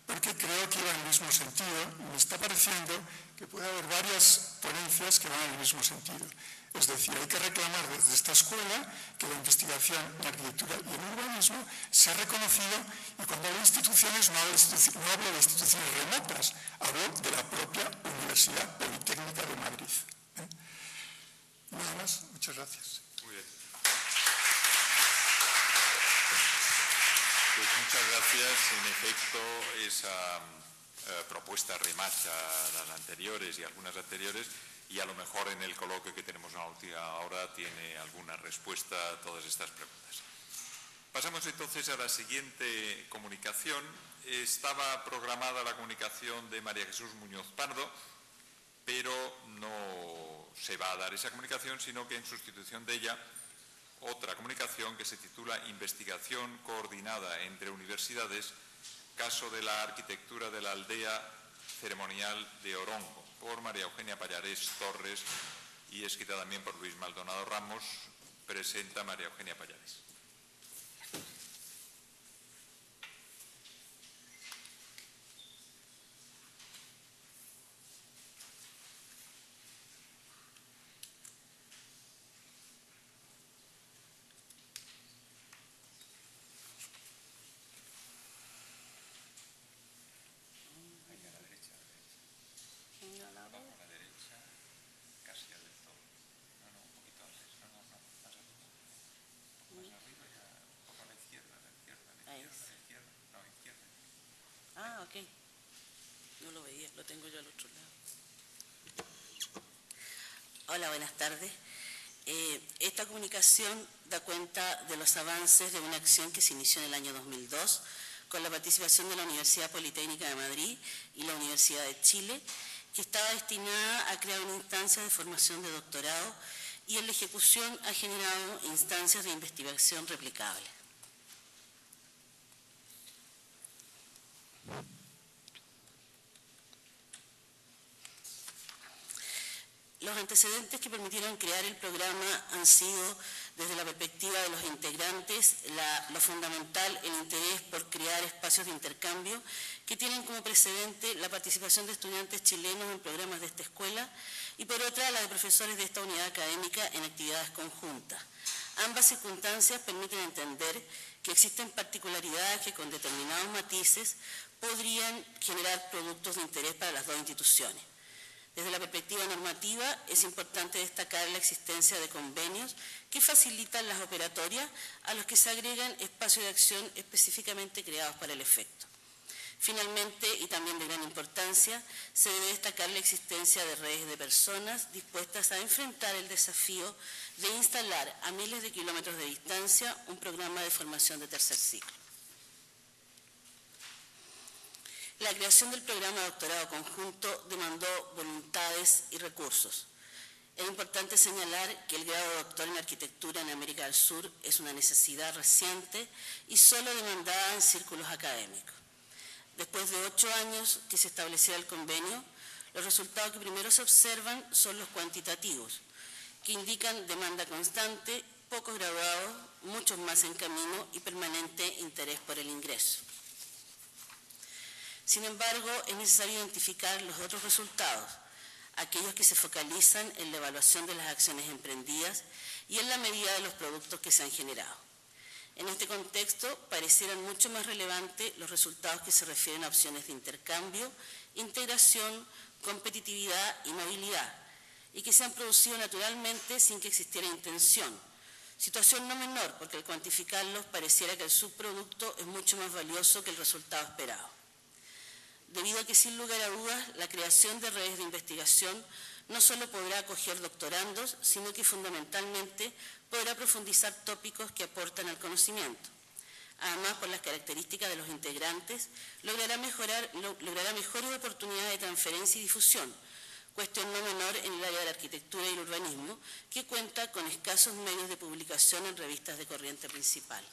porque creo que iba en el mismo sentido y me está pareciendo que puede haber varias ponencias que van en el mismo sentido. Es decir, hay que reclamar desde esta escuela que la investigación en arquitectura y en urbanismo se ha reconocido, y cuando hablo de instituciones no hablo de instituciones remotas, hablo de la propia Universidad Politécnica de Madrid. Nada más, muchas gracias. Muy bien. Pues muchas gracias. En efecto, esa propuesta remacha las anteriores y algunas anteriores, y a lo mejor en el coloquio que tenemos en la última hora tiene alguna respuesta a todas estas preguntas. Pasamos entonces a la siguiente comunicación. Estaba programada la comunicación de María Jesús Muñoz Pardo, pero no se va a dar esa comunicación, sino que en sustitución de ella, otra comunicación que se titula Investigación coordinada entre universidades, caso de la arquitectura de la aldea ceremonial de Orongo, por María Eugenia Pallarés Torres y escrita también por Luis Maldonado Ramos. Presenta María Eugenia Pallarés. Ok, no lo veía, lo tengo yo al otro lado. Hola, buenas tardes. Esta comunicación da cuenta de los avances de una acción que se inició en el año 2002 con la participación de la Universidad Politécnica de Madrid y la Universidad de Chile, que estaba destinada a crear una instancia de formación de doctorado y en la ejecución ha generado instancias de investigación replicables. Los antecedentes que permitieron crear el programa han sido, desde la perspectiva de los integrantes, lo fundamental, el interés por crear espacios de intercambio que tienen como precedente la participación de estudiantes chilenos en programas de esta escuela y por otra la de profesores de esta unidad académica en actividades conjuntas. Ambas circunstancias permiten entender que existen particularidades que con determinados matices podrían generar productos de interés para las dos instituciones. Desde la perspectiva normativa, es importante destacar la existencia de convenios que facilitan las operatorias a los que se agregan espacios de acción específicamente creados para el efecto. Finalmente, y también de gran importancia, se debe destacar la existencia de redes de personas dispuestas a enfrentar el desafío de instalar a miles de kilómetros de distancia un programa de formación de tercer ciclo. La creación del programa de doctorado conjunto demandó voluntades y recursos. Es importante señalar que el grado de doctor en arquitectura en América del Sur es una necesidad reciente y solo demandada en círculos académicos. Después de 8 años que se estableció el convenio, los resultados que primero se observan son los cuantitativos, que indican demanda constante, pocos graduados, muchos más en camino y permanente interés por el ingreso. Sin embargo, es necesario identificar los otros resultados, aquellos que se focalizan en la evaluación de las acciones emprendidas y en la medida de los productos que se han generado. En este contexto, parecieran mucho más relevantes los resultados que se refieren a opciones de intercambio, integración, competitividad y movilidad, y que se han producido naturalmente sin que existiera intención. Situación no menor, porque al cuantificarlos pareciera que el subproducto es mucho más valioso que el resultado esperado. Debido a que, sin lugar a dudas, la creación de redes de investigación no solo podrá acoger doctorandos, sino que fundamentalmente podrá profundizar tópicos que aportan al conocimiento. Además, por las características de los integrantes, logrará mejores oportunidades de transferencia y difusión, cuestión no menor en el área de la arquitectura y el urbanismo, que cuenta con escasos medios de publicación en revistas de corriente principal.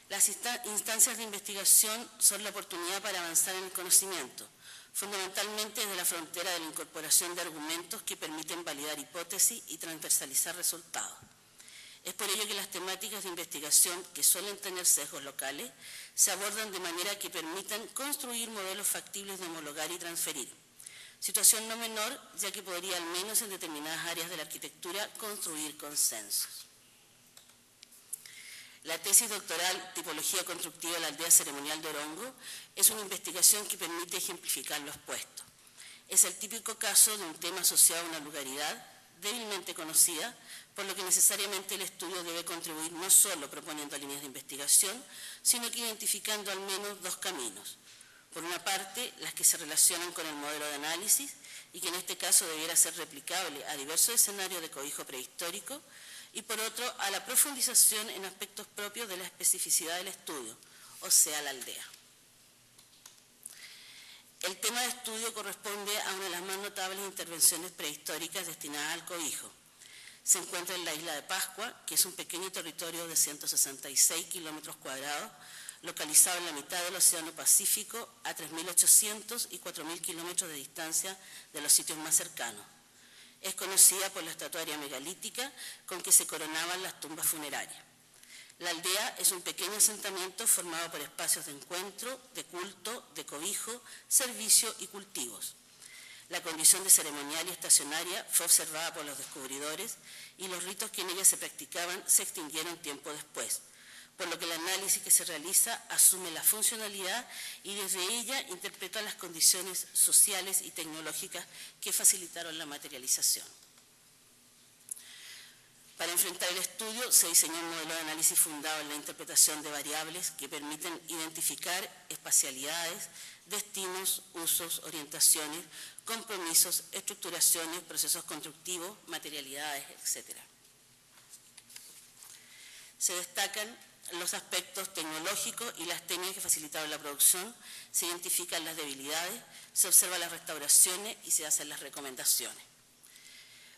Las instancias de investigación son la oportunidad para avanzar en el conocimiento, fundamentalmente desde la frontera de la incorporación de argumentos que permiten validar hipótesis y transversalizar resultados. Es por ello que las temáticas de investigación, que suelen tener sesgos locales, se abordan de manera que permitan construir modelos factibles de homologar y transferir. Situación no menor, ya que podría, al menos en determinadas áreas de la arquitectura, construir consensos. La tesis doctoral Tipología constructiva de la aldea ceremonial de Orongo es una investigación que permite ejemplificar lo expuesto. Es el típico caso de un tema asociado a una localidad débilmente conocida, por lo que necesariamente el estudio debe contribuir no solo proponiendo líneas de investigación, sino que identificando al menos dos caminos. Por una parte, las que se relacionan con el modelo de análisis y que en este caso debiera ser replicable a diversos escenarios de cobijo prehistórico, y por otro, a la profundización en aspectos propios de la especificidad del estudio, o sea, la aldea. El tema de estudio corresponde a una de las más notables intervenciones prehistóricas destinadas al cobijo. Se encuentra en la isla de Pascua, que es un pequeño territorio de 166 kilómetros cuadrados, localizado en la mitad del Océano Pacífico, a 3.800 y 4.000 kilómetros de distancia de los sitios más cercanos. Es conocida por la estatuaria megalítica con que se coronaban las tumbas funerarias. La aldea es un pequeño asentamiento formado por espacios de encuentro, de culto, de cobijo, servicio y cultivos. La condición de ceremonial y estacionaria fue observada por los descubridores y los ritos que en ella se practicaban se extinguieron tiempo después, por lo que el análisis que se realiza asume la funcionalidad y desde ella interpreta las condiciones sociales y tecnológicas que facilitaron la materialización. Para enfrentar el estudio se diseñó un modelo de análisis fundado en la interpretación de variables que permiten identificar espacialidades, destinos, usos, orientaciones, compromisos, estructuraciones, procesos constructivos, materialidades, etc. Se destacan los aspectos tecnológicos y las técnicas que facilitaron la producción, se identifican las debilidades, se observan las restauraciones y se hacen las recomendaciones.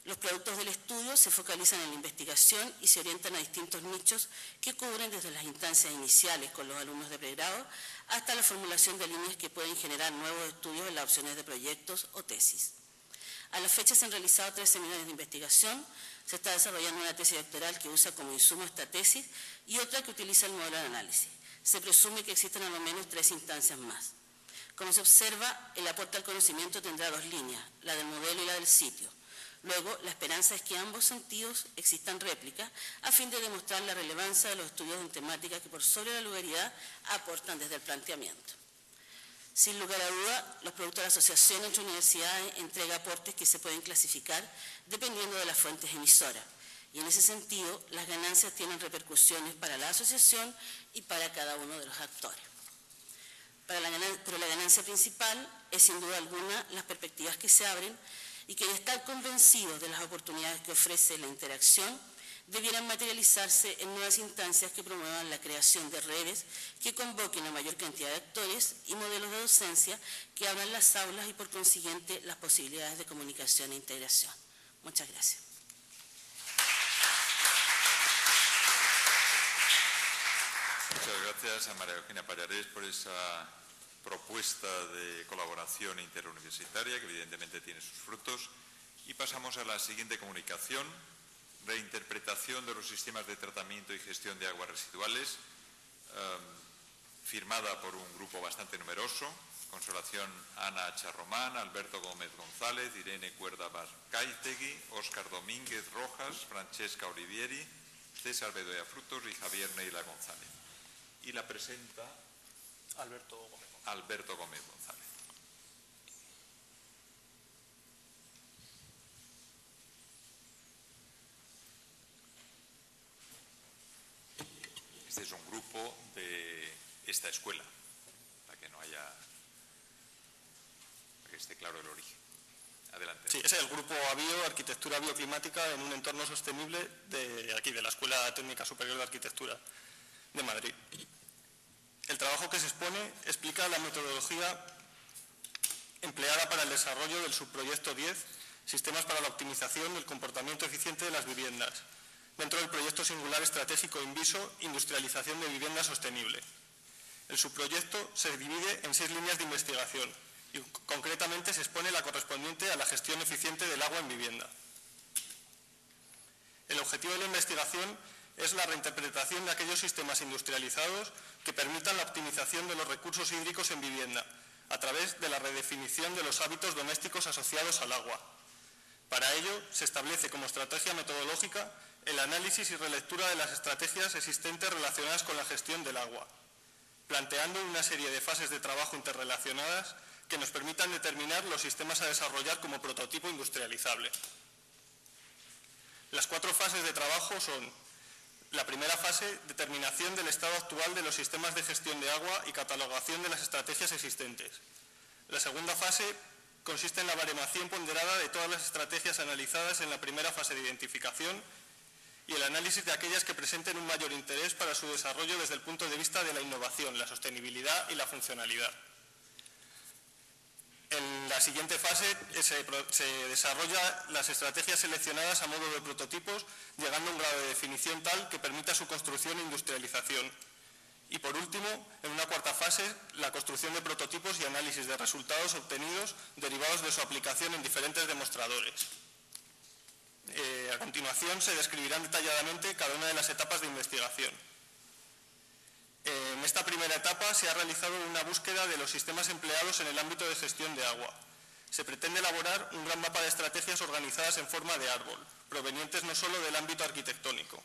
Los productos del estudio se focalizan en la investigación y se orientan a distintos nichos que cubren desde las instancias iniciales con los alumnos de pregrado hasta la formulación de líneas que pueden generar nuevos estudios en las opciones de proyectos o tesis. A la fecha se han realizado 3 seminarios de investigación, se está desarrollando una tesis doctoral que usa como insumo esta tesis y otra que utiliza el modelo de análisis. Se presume que existen al menos 3 instancias más. Como se observa, el aporte al conocimiento tendrá 2 líneas, la del modelo y la del sitio. Luego, la esperanza es que ambos sentidos existan réplicas a fin de demostrar la relevancia de los estudios en temáticas que por sobre la lugaridad aportan desde el planteamiento. Sin lugar a duda, los productos de la asociación entre universidades entrega aportes que se pueden clasificar dependiendo de las fuentes emisoras. Y en ese sentido, las ganancias tienen repercusiones para la asociación y para cada uno de los actores. Pero la ganancia principal es sin duda alguna las perspectivas que se abren y que de estar convencidos de las oportunidades que ofrece la interacción, debieran materializarse en nuevas instancias que promuevan la creación de redes que convoquen a mayor cantidad de actores y modelos de docencia que abran las aulas y por consiguiente las posibilidades de comunicación e integración. Muchas gracias. Muchas gracias a María Eugenia Pallarés por esa propuesta de colaboración interuniversitaria que evidentemente tiene sus frutos. Y pasamos a la siguiente comunicación: reinterpretación de los sistemas de tratamiento y gestión de aguas residuales, firmada por un grupo bastante numeroso: Consolación Ana Charromán, Alberto Gómez González, Irene Cuerda Vázquez, Óscar Domínguez Rojas, Francesca Olivieri, César Bedoya Frutos y Javier Neila González. Y la presenta Alberto Gómez González. Este es un grupo de esta escuela, para que esté claro el origen. Adelante. Sí, ese es el grupo ABIO, Arquitectura Bioclimática en un entorno sostenible de aquí, de la Escuela Técnica Superior de Arquitectura de Madrid. El trabajo que se expone explica la metodología empleada para el desarrollo del subproyecto 10, Sistemas para la optimización del comportamiento eficiente de las viviendas, dentro del proyecto singular estratégico INVISO, Industrialización de Vivienda Sostenible. El subproyecto se divide en 6 líneas de investigación y concretamente se expone la correspondiente a la gestión eficiente del agua en vivienda. El objetivo de la investigación es la reinterpretación de aquellos sistemas industrializados que permitan la optimización de los recursos hídricos en vivienda a través de la redefinición de los hábitos domésticos asociados al agua. Para ello, se establece como estrategia metodológica el análisis y relectura de las estrategias existentes relacionadas con la gestión del agua, planteando una serie de fases de trabajo interrelacionadas que nos permitan determinar los sistemas a desarrollar como prototipo industrializable. Las 4 fases de trabajo son: la primera fase, determinación del estado actual de los sistemas de gestión de agua y catalogación de las estrategias existentes. La segunda fase consiste en la baremación ponderada de todas las estrategias analizadas en la primera fase de identificación y el análisis de aquellas que presenten un mayor interés para su desarrollo desde el punto de vista de la innovación, la sostenibilidad y la funcionalidad. En la siguiente fase se desarrolla las estrategias seleccionadas a modo de prototipos, llegando a un grado de definición tal que permita su construcción e industrialización. Y por último, en una cuarta fase, la construcción de prototipos y análisis de resultados obtenidos derivados de su aplicación en diferentes demostradores. A continuación se describirán detalladamente cada una de las etapas de investigación. En esta primera etapa se ha realizado una búsqueda de los sistemas empleados en el ámbito de gestión de agua. Se pretende elaborar un gran mapa de estrategias organizadas en forma de árbol, provenientes no solo del ámbito arquitectónico.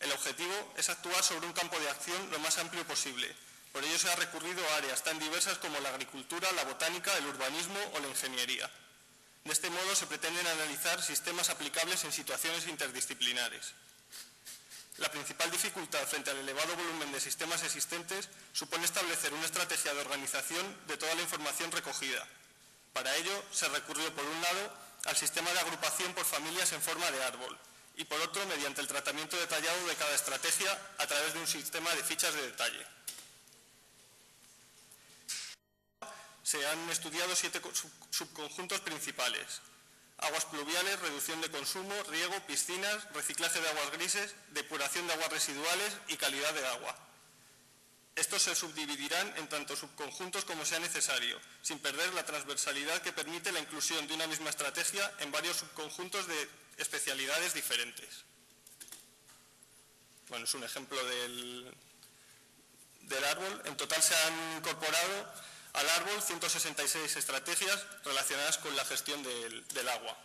El objetivo es actuar sobre un campo de acción lo más amplio posible. Por ello se ha recurrido a áreas tan diversas como la agricultura, la botánica, el urbanismo o la ingeniería. De este modo se pretenden analizar sistemas aplicables en situaciones interdisciplinares. La principal dificultad frente al elevado volumen de sistemas existentes supone establecer una estrategia de organización de toda la información recogida. Para ello se recurrió, por un lado, al sistema de agrupación por familias en forma de árbol y, por otro, mediante el tratamiento detallado de cada estrategia a través de un sistema de fichas de detalle. Se han estudiado 7 subconjuntos principales: aguas pluviales, reducción de consumo, riego, piscinas, reciclaje de aguas grises, depuración de aguas residuales y calidad de agua. Estos se subdividirán en tanto subconjuntos como sea necesario, sin perder la transversalidad que permite la inclusión de una misma estrategia en varios subconjuntos de especialidades diferentes. Bueno, es un ejemplo del árbol. En total se han incorporado al árbol 166 estrategias relacionadas con la gestión del agua.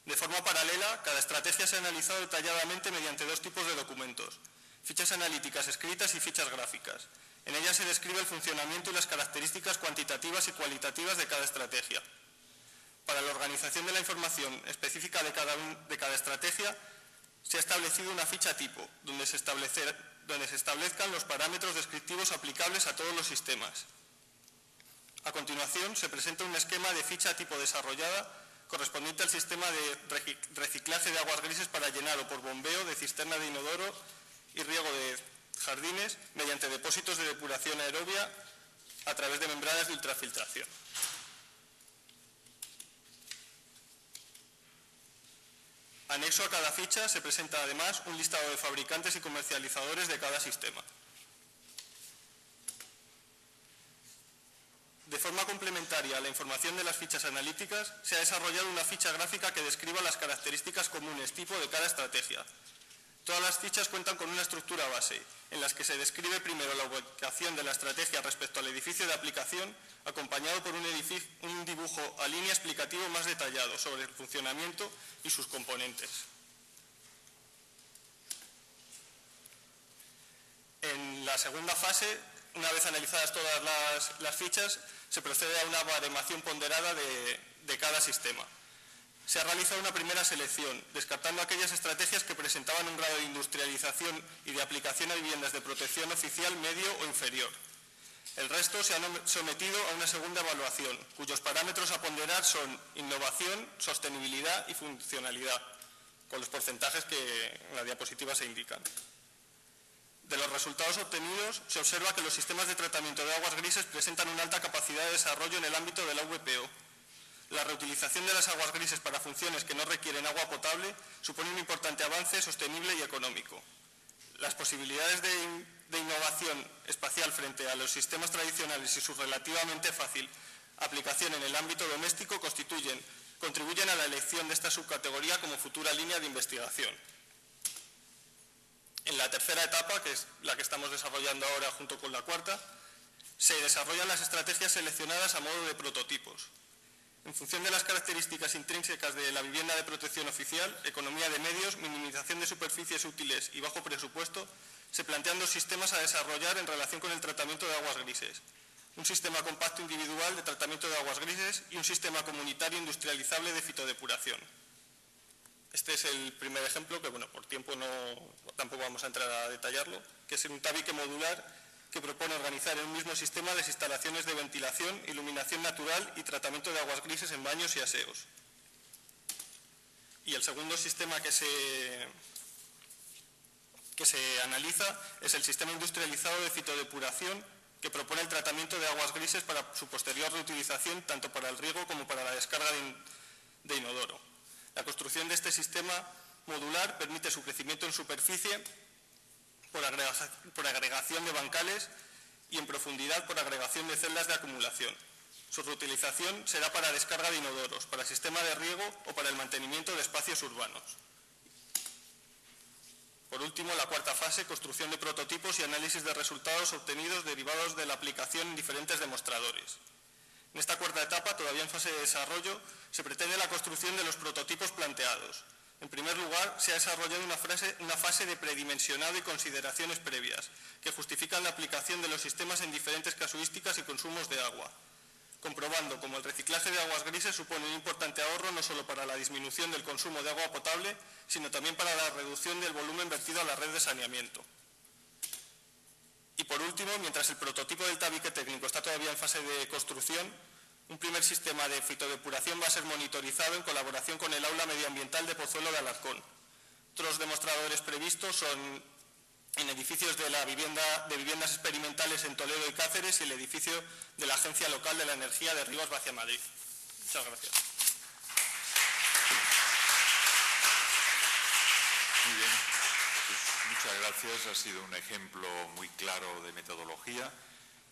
De forma paralela, cada estrategia se ha analizado detalladamente mediante 2 tipos de documentos: fichas analíticas escritas y fichas gráficas. En ellas se describe el funcionamiento y las características cuantitativas y cualitativas de cada estrategia. Para la organización de la información específica de cada estrategia, se ha establecido una ficha tipo, donde se establezcan los parámetros descriptivos aplicables a todos los sistemas. A continuación, se presenta un esquema de ficha tipo desarrollada correspondiente al sistema de reciclaje de aguas grises para llenado por bombeo de cisterna de inodoro y riego de jardines mediante depósitos de depuración aerobia a través de membranas de ultrafiltración. Anexo a cada ficha se presenta además un listado de fabricantes y comercializadores de cada sistema. De forma complementaria a la información de las fichas analíticas, se ha desarrollado una ficha gráfica que describa las características comunes tipo de cada estrategia. Todas las fichas cuentan con una estructura base, en las que se describe primero la ubicación de la estrategia respecto al edificio de aplicación, acompañado por un dibujo a línea explicativo más detallado sobre el funcionamiento y sus componentes. En la segunda fase, una vez analizadas todas las fichas, se procede a una baremación ponderada de cada sistema. Se ha realizado una primera selección, descartando aquellas estrategias que presentaban un grado de industrialización y de aplicación a viviendas de protección oficial medio o inferior. El resto se han sometido a una segunda evaluación, cuyos parámetros a ponderar son innovación, sostenibilidad y funcionalidad, con los porcentajes que en la diapositiva se indican. De los resultados obtenidos, se observa que los sistemas de tratamiento de aguas grises presentan una alta capacidad de desarrollo en el ámbito de la VPO. La reutilización de las aguas grises para funciones que no requieren agua potable supone un importante avance sostenible y económico. Las posibilidades de innovación espacial frente a los sistemas tradicionales y su relativamente fácil aplicación en el ámbito doméstico contribuyen a la elección de esta subcategoría como futura línea de investigación. En la tercera etapa, que es la que estamos desarrollando ahora junto con la cuarta, se desarrollan las estrategias seleccionadas a modo de prototipos. En función de las características intrínsecas de la vivienda de protección oficial, economía de medios, minimización de superficies útiles y bajo presupuesto, se plantean 2 sistemas a desarrollar en relación con el tratamiento de aguas grises. Un sistema compacto individual de tratamiento de aguas grises y un sistema comunitario industrializable de fitodepuración. Este es el primer ejemplo, que bueno, por tiempo tampoco vamos a entrar a detallarlo, que es un tabique modular que propone organizar en un mismo sistema las instalaciones de ventilación, iluminación natural y tratamiento de aguas grises en baños y aseos. Y el segundo sistema que se analiza es el sistema industrializado de fitodepuración, que propone el tratamiento de aguas grises para su posterior reutilización tanto para el riego como para la descarga de inodoro. La construcción de este sistema modular permite su crecimiento en superficie por agregación de bancales y en profundidad por agregación de celdas de acumulación. Su reutilización será para descarga de inodoros, para sistema de riego o para el mantenimiento de espacios urbanos. Por último, la cuarta fase, construcción de prototipos y análisis de resultados obtenidos derivados de la aplicación en diferentes demostradores. En esta cuarta etapa, todavía en fase de desarrollo, se pretende la construcción de los prototipos planteados. En primer lugar, se ha desarrollado una fase de predimensionado y consideraciones previas, que justifican la aplicación de los sistemas en diferentes casuísticas y consumos de agua, comprobando cómo el reciclaje de aguas grises supone un importante ahorro no solo para la disminución del consumo de agua potable, sino también para la reducción del volumen vertido a la red de saneamiento. Y por último, mientras el prototipo del tabique técnico está todavía en fase de construcción, un primer sistema de fitodepuración va a ser monitorizado en colaboración con el Aula Medioambiental de Pozuelo de Alarcón. Otros demostradores previstos son en edificios de viviendas experimentales en Toledo y Cáceres y el edificio de la Agencia Local de la Energía de Rivas Vacia Madrid. Muchas gracias. Muy bien, pues muchas gracias. Ha sido un ejemplo muy claro de metodología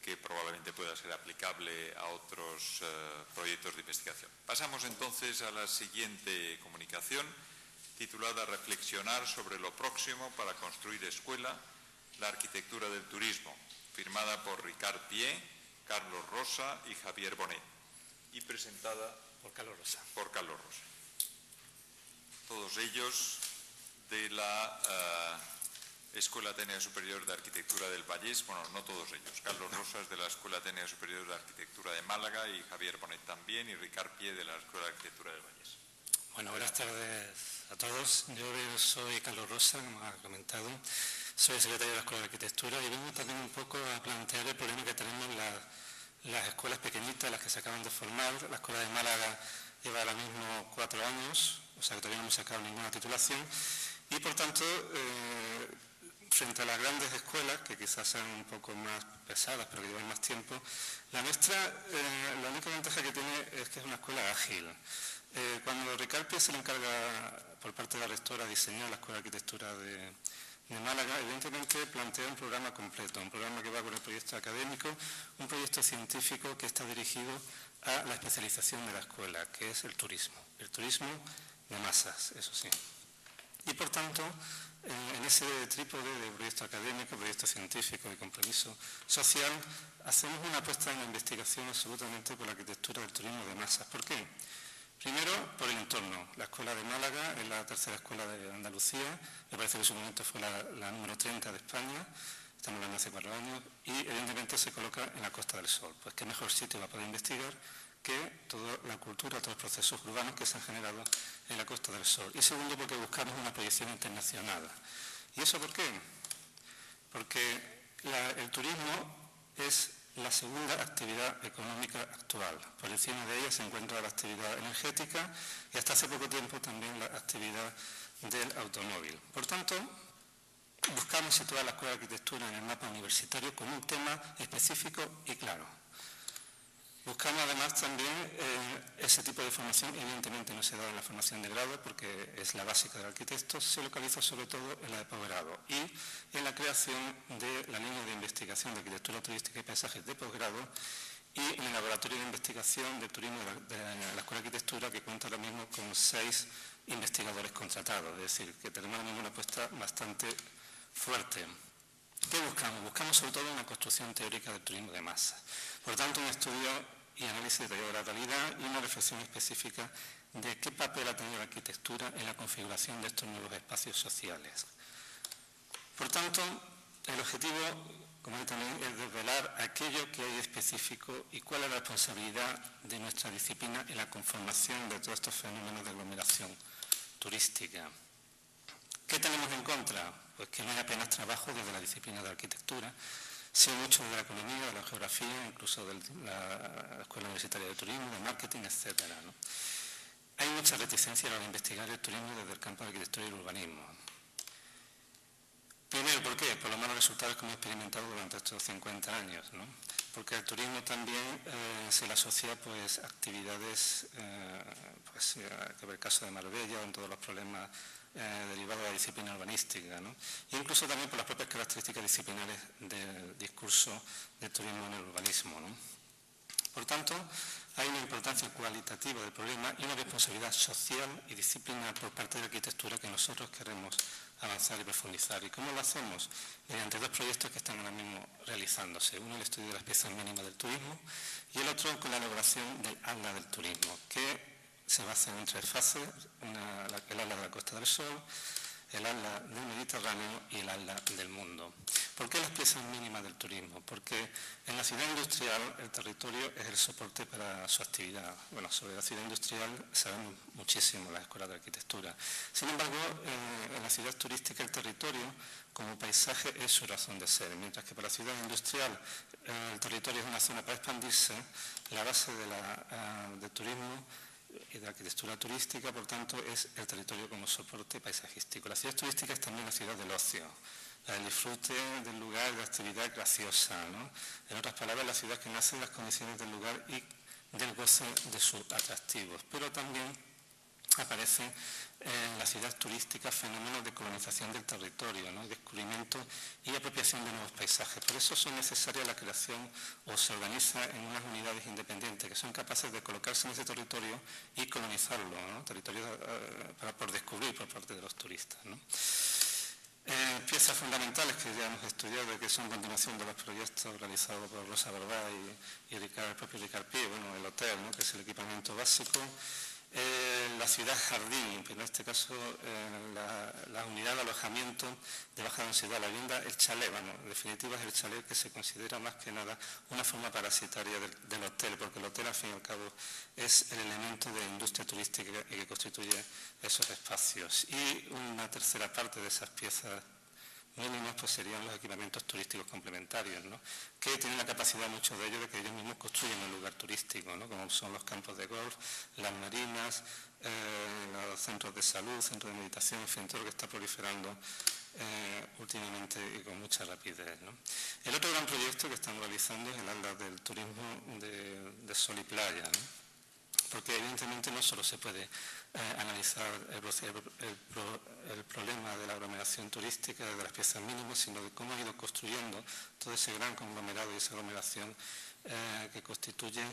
que probablemente pueda ser aplicable a otros proyectos de investigación. Pasamos entonces a la siguiente comunicación, titulada Reflexionar sobre lo próximo para construir escuela, la arquitectura del turismo, firmada por Ricard Pié, Carlos Rosa y Javier Bonet, y presentada por Carlos Rosa. Todos ellos de la Escuela Técnica Superior de Arquitectura del Vallés, bueno, no todos ellos. Carlos Rosa es de la Escuela Técnica Superior de Arquitectura de Málaga y Javier Bonet también, y Ricard Pié de la Escuela de Arquitectura del Vallés. Bueno, buenas tardes a todos. Yo soy Carlos Rosa, como ha comentado. Soy secretario de la Escuela de Arquitectura y vengo también un poco a plantear el problema que tenemos las escuelas pequeñitas, las que se acaban de formar. La Escuela de Málaga lleva ahora mismo 4 años, o sea que todavía no hemos sacado ninguna titulación. Y por tanto, frente a las grandes escuelas, que quizás sean un poco más pesadas, pero que llevan más tiempo, la nuestra, la única ventaja que tiene es que es una escuela ágil. Cuando Ricard Pié se le encarga por parte de la rectora diseñar la Escuela de Arquitectura de Málaga, evidentemente plantea un programa completo, un programa que va con el proyecto académico, un proyecto científico que está dirigido a la especialización de la escuela, que es el turismo de masas, eso sí. Y por tanto, en ese trípode de proyecto académico, proyecto científico y compromiso social, hacemos una apuesta en la investigación absolutamente por la arquitectura del turismo de masas. ¿Por qué? Primero, por el entorno. La Escuela de Málaga es la tercera escuela de Andalucía, me parece que en su momento fue la número 30 de España, estamos hablando hace 4 años, y evidentemente se coloca en la Costa del Sol. Pues qué mejor sitio para poder investigar que toda la cultura, todos los procesos urbanos que se han generado en la Costa del Sol. Y segundo, porque buscamos una proyección internacional. ¿Y eso por qué? Porque el turismo es la segunda actividad económica actual. Por encima de ella se encuentra la actividad energética y hasta hace poco tiempo también la actividad del automóvil. Por tanto, buscamos situar la Escuela de Arquitectura en el mapa universitario con un tema específico y claro. Buscamos además también ese tipo de formación, evidentemente no se da en la formación de grado porque es la básica del arquitecto, se localiza sobre todo en la de posgrado y en la creación de la línea de investigación de arquitectura turística y paisajes de posgrado y en el laboratorio de investigación de turismo de la Escuela de Arquitectura, que cuenta ahora mismo con 6 investigadores contratados, es decir, que tenemos ahora mismo una apuesta bastante fuerte. ¿Qué buscamos? Buscamos sobre todo una construcción teórica del turismo de masa. Por tanto, un estudio y análisis detallado de la realidad y una reflexión específica de qué papel ha tenido la arquitectura en la configuración de estos nuevos espacios sociales. Por tanto, el objetivo, como también, es desvelar aquello que hay específico y cuál es la responsabilidad de nuestra disciplina en la conformación de todos estos fenómenos de aglomeración turística. ¿Qué tenemos en contra? Pues que no hay apenas trabajo desde la disciplina de arquitectura, sino mucho de la economía, de la geografía, incluso de la Escuela Universitaria de Turismo, de marketing, etc. ¿no? Hay mucha reticencia a la hora de investigar el turismo desde el campo de la arquitectura y el urbanismo. Primero, ¿por qué? Por los malos resultados que hemos experimentado durante estos 50 años, ¿no? Porque al turismo también se le asocia pues, actividades, que ve el caso de Marbella, en todos los problemas derivado de la disciplina urbanística, ¿no? E incluso también por las propias características disciplinares del discurso del turismo en el urbanismo, ¿no? Por tanto, hay una importancia cualitativa del problema y una responsabilidad social y disciplinar por parte de la arquitectura que nosotros queremos avanzar y profundizar. ¿Y cómo lo hacemos? Mediante dos proyectos que están ahora mismo realizándose. Uno, el estudio de las piezas mínimas del turismo, y el otro con la elaboración del ALA del turismo, que se basa en 3 fases: el ALA de la Costa del Sol, el ALA del Mediterráneo y el ALA del mundo. ¿Por qué las piezas mínimas del turismo? Porque en la ciudad industrial el territorio es el soporte para su actividad. Bueno, sobre la ciudad industrial sabemos muchísimo en las escuelas de arquitectura. Sin embargo, en la ciudad turística el territorio como paisaje es su razón de ser, mientras que para la ciudad industrial el territorio es una zona para expandirse. La base del turismo y de la arquitectura turística, por tanto, es el territorio como soporte paisajístico. La ciudad turística es también la ciudad del ocio, la del disfrute del lugar, de la actividad graciosa, ¿no? En otras palabras, la ciudad que nace en las condiciones del lugar y del goce de sus atractivos. Pero también aparecen en la ciudad turística fenómenos de colonización del territorio, ¿no? Descubrimiento y apropiación de nuevos paisajes. Por eso son necesarias la creación, o se organiza en unas unidades independientes que son capaces de colocarse en ese territorio y colonizarlo, ¿no? Territorio por descubrir por parte de los turistas, ¿no? Piezas fundamentales que ya hemos estudiado y que son continuación de los proyectos realizados por Rosa Barbá y el propio Ricard Pi, bueno, el hotel, ¿no? Que es el equipamiento básico. La ciudad jardín, en este caso la unidad de alojamiento de baja densidad, la vivienda, el chalet, bueno, en definitiva es el chalet que se considera más que nada una forma parasitaria del hotel, porque el hotel al fin y al cabo es el elemento de industria turística y que constituye esos espacios. Y una tercera parte de esas piezas mínimas pues serían los equipamientos turísticos complementarios, ¿no? Que tienen la capacidad, muchos de ellos, de que ellos mismos construyen un lugar turístico, ¿no? Como son los campos de golf, las marinas, los centros de salud, centros de meditación, en fin, todo lo que está proliferando últimamente y con mucha rapidez, ¿no? El otro gran proyecto que estamos realizando es el ALA del turismo de sol y playa, ¿no? Porque evidentemente no solo se puede analizar el problema de la aglomeración turística de las piezas mínimas, sino de cómo ha ido construyendo todo ese gran conglomerado y esa aglomeración que constituye,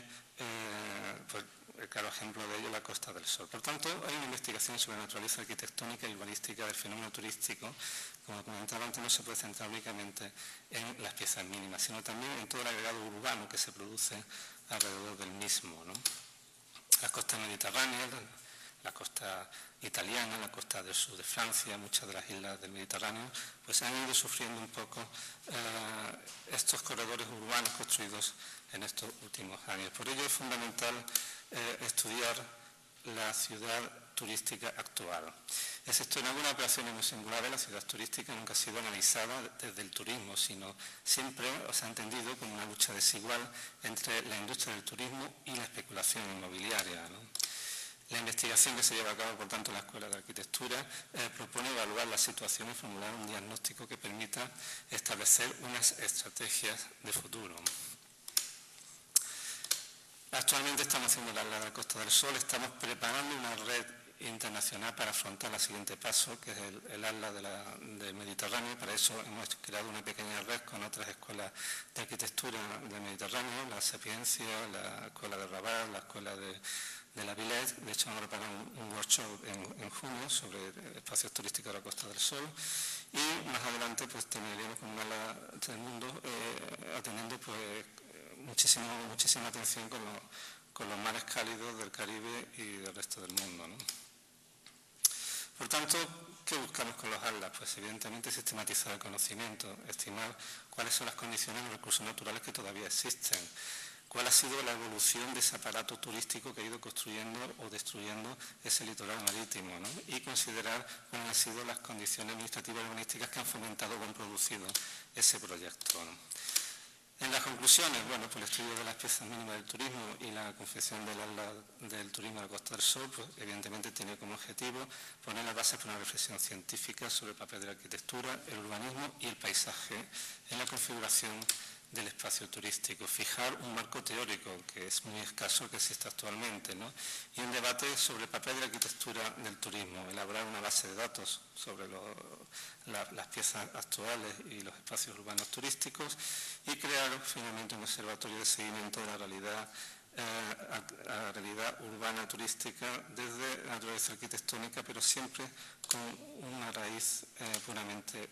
pues, el claro ejemplo de ello, la Costa del Sol. Por tanto, hay una investigación sobre la naturaleza arquitectónica y urbanística del fenómeno turístico. Como comentaba antes, no se puede centrar únicamente en las piezas mínimas, sino también en todo el agregado urbano que se produce alrededor del mismo, ¿no? Las costas mediterráneas, la costa italiana, la costa del sur de Francia, muchas de las islas del Mediterráneo, pues han ido sufriendo un poco estos corredores urbanos construidos en estos últimos años. Por ello es fundamental estudiar la ciudad turística actual. Excepto en algunas operaciones muy singulares, la ciudad turística nunca ha sido analizada desde el turismo, sino siempre se ha entendido como una lucha desigual entre la industria del turismo y la especulación inmobiliaria, ¿no? La investigación que se lleva a cabo, por tanto, en la Escuela de Arquitectura propone evaluar la situación y formular un diagnóstico que permita establecer unas estrategias de futuro. Actualmente estamos haciendo la ALA de la Costa del Sol, estamos preparando una red internacional para afrontar el siguiente paso, que es el ALA del Mediterráneo. Para eso hemos creado una pequeña red con otras escuelas de arquitectura del Mediterráneo, la Sapiencia, la Escuela de Rabat, la Escuela de la Villette. De hecho, vamos a preparar un workshop en junio sobre espacios turísticos de la Costa del Sol, y más adelante pues terminaremos con un ALA del mundo atendiendo pues muchísima atención con los mares cálidos del Caribe y del resto del mundo, ¿no? Por tanto, ¿qué buscamos con los ALA? Pues evidentemente sistematizar el conocimiento, estimar cuáles son las condiciones y los recursos naturales que todavía existen, cuál ha sido la evolución de ese aparato turístico que ha ido construyendo o destruyendo ese litoral marítimo, ¿no? Y considerar cuáles han sido las condiciones administrativas y urbanísticas que han fomentado o han producido ese proyecto, ¿no? En las conclusiones, bueno, pues el estudio de las piezas mínimas del turismo y la confección del ALA del turismo de la Costa del Sol, pues evidentemente tiene como objetivo poner las bases para una reflexión científica sobre el papel de la arquitectura, el urbanismo y el paisaje en la configuración del espacio turístico, fijar un marco teórico que es muy escaso, que existe actualmente, ¿no? Y un debate sobre el papel de la arquitectura del turismo, elaborar una base de datos sobre las piezas actuales y los espacios urbanos turísticos y crear finalmente un observatorio de seguimiento de la realidad urbana turística desde la naturaleza arquitectónica, pero siempre con una raíz puramente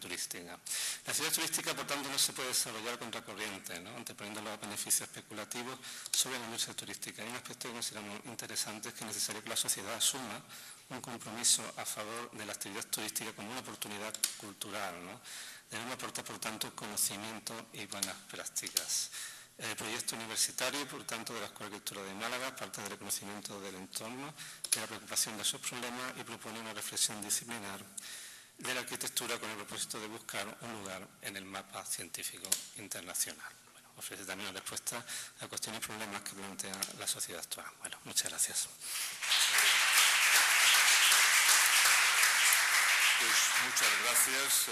turística. La ciudad turística, por tanto, no se puede desarrollar contracorriente, ¿no? Anteponiendo los beneficios especulativos sobre la industria turística. Hay un aspecto que consideramos interesante, es que es necesario que la sociedad asuma un compromiso a favor de la actividad turística como una oportunidad cultural, ¿no? Debemos aportar, por tanto, conocimiento y buenas prácticas. El proyecto universitario, por tanto, de la Escuela de Arquitectura de Málaga parte del reconocimiento del entorno, de la preocupación de sus problemas y propone una reflexión disciplinar de la arquitectura con el propósito de buscar un lugar en el mapa científico internacional. Bueno, ofrece también una respuesta a cuestiones y problemas que plantea la sociedad actual. Bueno, muchas gracias. Pues muchas gracias.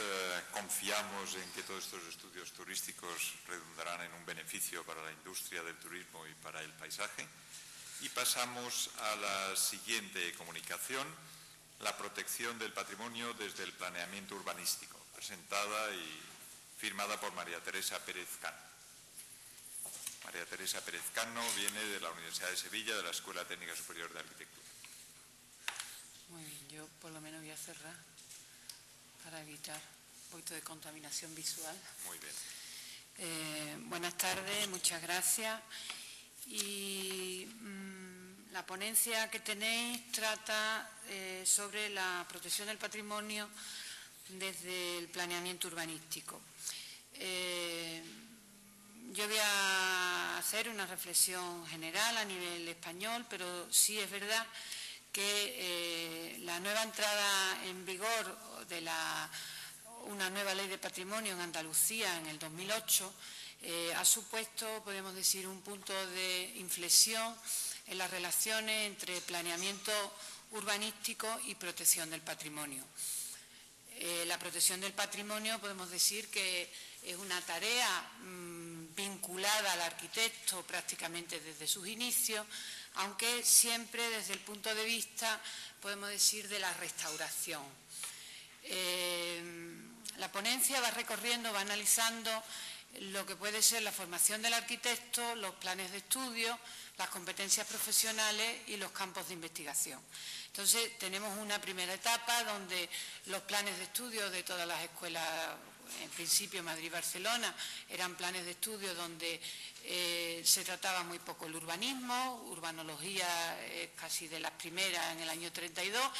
Confiamos en que todos estos estudios turísticos redundarán en un beneficio para la industria del turismo y para el paisaje. Y pasamos a la siguiente comunicación, la protección del patrimonio desde el planeamiento urbanístico, presentada y firmada por María Teresa Pérez Cano. María Teresa Pérez Cano viene de la Universidad de Sevilla, de la Escuela Técnica Superior de Arquitectura. Muy bien, yo por lo menos voy a cerrar para evitar un poquito de contaminación visual. Muy bien. Buenas tardes, muchas gracias. Y la ponencia que tenéis trata sobre la protección del patrimonio desde el planeamiento urbanístico. Yo voy a hacer una reflexión general a nivel español, pero sí es verdad que la nueva entrada en vigor de una nueva ley de patrimonio en Andalucía en el 2008 ha supuesto, podemos decir, un punto de inflexión en las relaciones entre planeamiento urbanístico y protección del patrimonio. La protección del patrimonio podemos decir que es una tarea vinculada al arquitecto prácticamente desde sus inicios, aunque siempre desde el punto de vista, podemos decir, de la restauración. La ponencia va recorriendo, va analizando lo que puede ser la formación del arquitecto, los planes de estudio, las competencias profesionales y los campos de investigación. Entonces, tenemos una primera etapa donde los planes de estudio de todas las escuelas, en principio Madrid y Barcelona, eran planes de estudio donde se trataba muy poco el urbanismo, urbanología casi de las primeras en el año 32.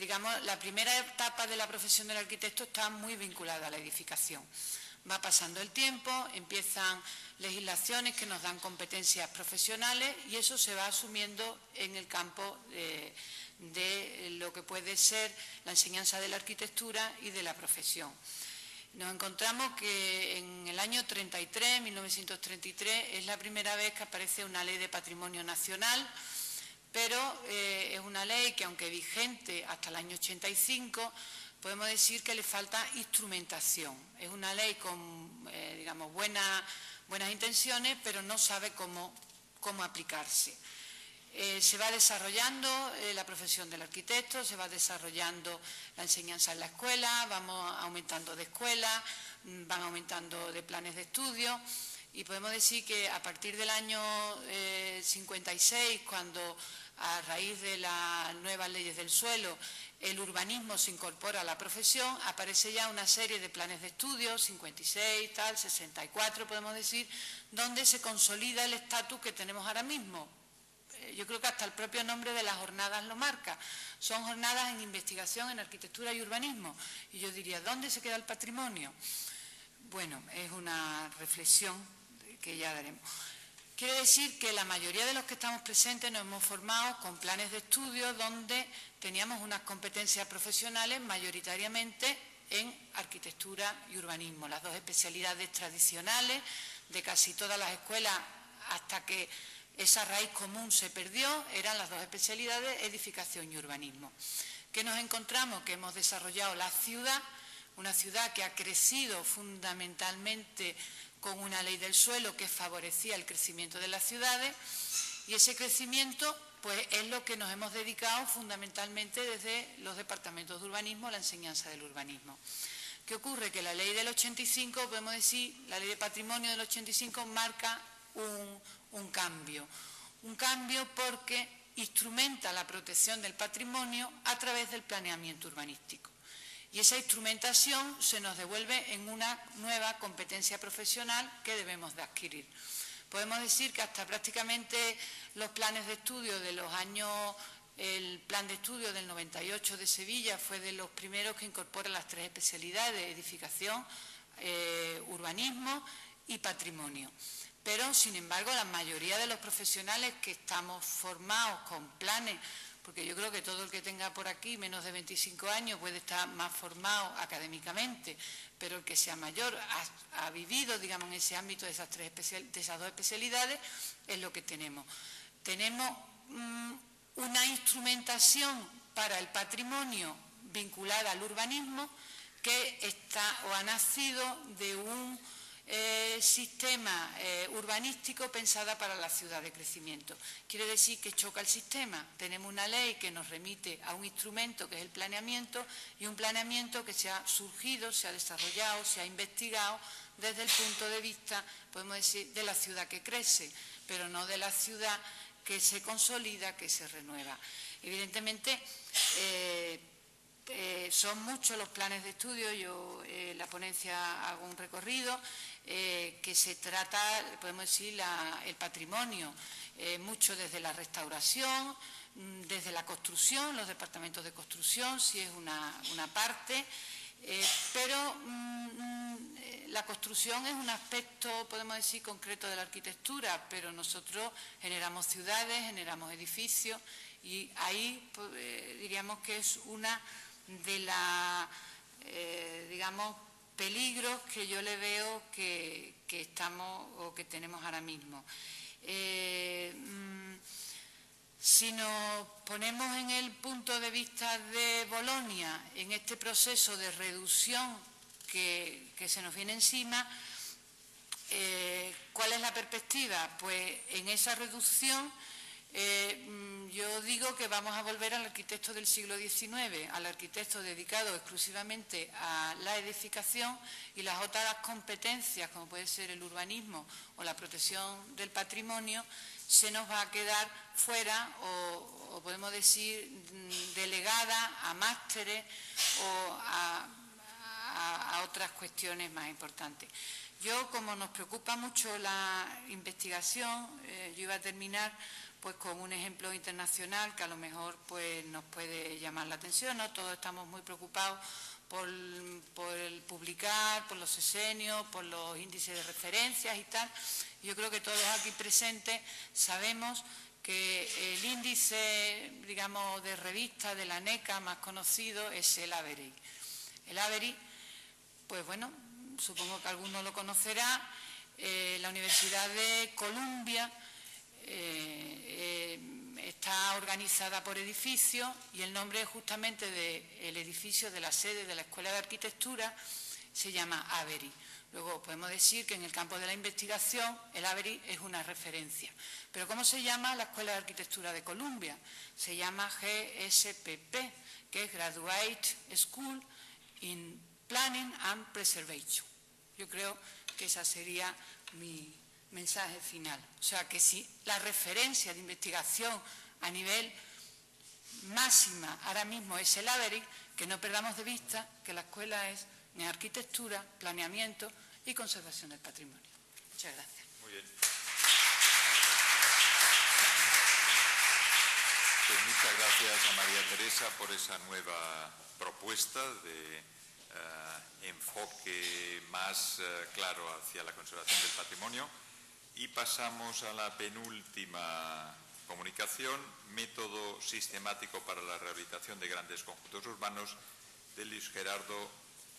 Digamos, la primera etapa de la profesión del arquitecto está muy vinculada a la edificación. Va pasando el tiempo, empiezan legislaciones que nos dan competencias profesionales y eso se va asumiendo en el campo de lo que puede ser la enseñanza de la arquitectura y de la profesión. Nos encontramos que en el año 33, 1933, es la primera vez que aparece una ley de patrimonio nacional, pero es una ley que, aunque vigente hasta el año 85, podemos decir que le falta instrumentación. Es una ley con, digamos, buenas intenciones, pero no sabe cómo aplicarse. Se va desarrollando la profesión del arquitecto, se va desarrollando la enseñanza en la escuela, vamos aumentando de escuelas, van aumentando de planes de estudio y podemos decir que a partir del año 56, cuando a raíz de las nuevas leyes del suelo el urbanismo se incorpora a la profesión, aparece ya una serie de planes de estudio, 56, 64 podemos decir, donde se consolida el estatus que tenemos ahora mismo. Yo creo que hasta el propio nombre de las jornadas lo marca. Son jornadas en investigación en arquitectura y urbanismo. Y yo diría, ¿dónde se queda el patrimonio? Bueno, es una reflexión que ya daremos. Quiere decir que la mayoría de los que estamos presentes nos hemos formado con planes de estudio donde teníamos unas competencias profesionales mayoritariamente en arquitectura y urbanismo, las dos especialidades tradicionales de casi todas las escuelas hasta que esa raíz común se perdió, eran las dos especialidades, edificación y urbanismo. ¿Qué nos encontramos? Que hemos desarrollado la ciudad una ciudad que ha crecido fundamentalmente con una ley del suelo que favorecía el crecimiento de las ciudades, y ese crecimiento pues es lo que nos hemos dedicado fundamentalmente desde los departamentos de urbanismo, la enseñanza del urbanismo. ¿Qué ocurre? Que la ley del 85, podemos decir, la ley de patrimonio del 85 marca un cambio porque instrumenta la protección del patrimonio a través del planeamiento urbanístico. Y esa instrumentación se nos devuelve en una nueva competencia profesional que debemos de adquirir. Podemos decir que hasta prácticamente los planes de estudio de los años, el plan de estudio del 98 de Sevilla fue de los primeros que incorpora las 3 especialidades: edificación, urbanismo y patrimonio. Pero, sin embargo, la mayoría de los profesionales que estamos formados con planes, porque yo creo que todo el que tenga por aquí menos de 25 años puede estar más formado académicamente, pero el que sea mayor ha vivido, digamos, en ese ámbito de esas 2 especialidades, es lo que tenemos. Tenemos una instrumentación para el patrimonio vinculada al urbanismo que está o ha nacido de un sistema urbanístico pensada para la ciudad de crecimiento. Quiere decir que choca el sistema. Tenemos una ley que nos remite a un instrumento que es el planeamiento, y un planeamiento que se ha surgido, se ha desarrollado, se ha investigado desde el punto de vista, podemos decir, de la ciudad que crece, pero no de la ciudad que se consolida, que se renueva. Evidentemente, son muchos los planes de estudio. Yo en la ponencia hago un recorrido que se trata, podemos decir, el patrimonio, mucho desde la restauración, desde la construcción, los departamentos de construcción, si es una parte, pero la construcción es un aspecto, podemos decir, concreto de la arquitectura, pero nosotros generamos ciudades, generamos edificios, y ahí diríamos que es una de las, digamos, peligros que yo le veo que estamos o que tenemos ahora mismo. Si nos ponemos en el punto de vista de Bolonia, en este proceso de reducción que se nos viene encima, ¿cuál es la perspectiva? Pues en esa reducción yo digo que vamos a volver al arquitecto del siglo XIX, al arquitecto dedicado exclusivamente a la edificación, y las otras competencias, como puede ser el urbanismo o la protección del patrimonio, se nos va a quedar fuera o podemos decir delegada a másteres o a otras cuestiones más importantes. Yo, como nos preocupa mucho la investigación, yo iba a terminar pues con un ejemplo internacional que a lo mejor pues nos puede llamar la atención, ¿no? Todos estamos muy preocupados por el publicar, por los sesenios, por los índices de referencias y tal. Yo creo que todos aquí presentes sabemos que el índice, digamos, de revista de la NECA más conocido es el AVERY. El AVERY, pues bueno, supongo que alguno lo conocerá. La Universidad de Columbia está organizada por edificios, y el nombre justamente del edificio de la sede de la Escuela de Arquitectura se llama AVERY. Luego podemos decir que en el campo de la investigación el AVERY es una referencia. Pero ¿cómo se llama la Escuela de Arquitectura de Columbia? Se llama GSPP, que es Graduate School in Planning and Preservation. Yo creo que esa sería mi mensaje final. O sea, que si la referencia de investigación a nivel máxima ahora mismo es el AVERY, que no perdamos de vista que la escuela es en arquitectura, planeamiento y conservación del patrimonio. Muchas gracias. Muy bien. Pues muchas gracias a María Teresa por esa nueva propuesta de enfoque más claro hacia la conservación del patrimonio. Y pasamos a la penúltima comunicación: método sistemático para la rehabilitación de grandes conjuntos urbanos, de Luis Gerardo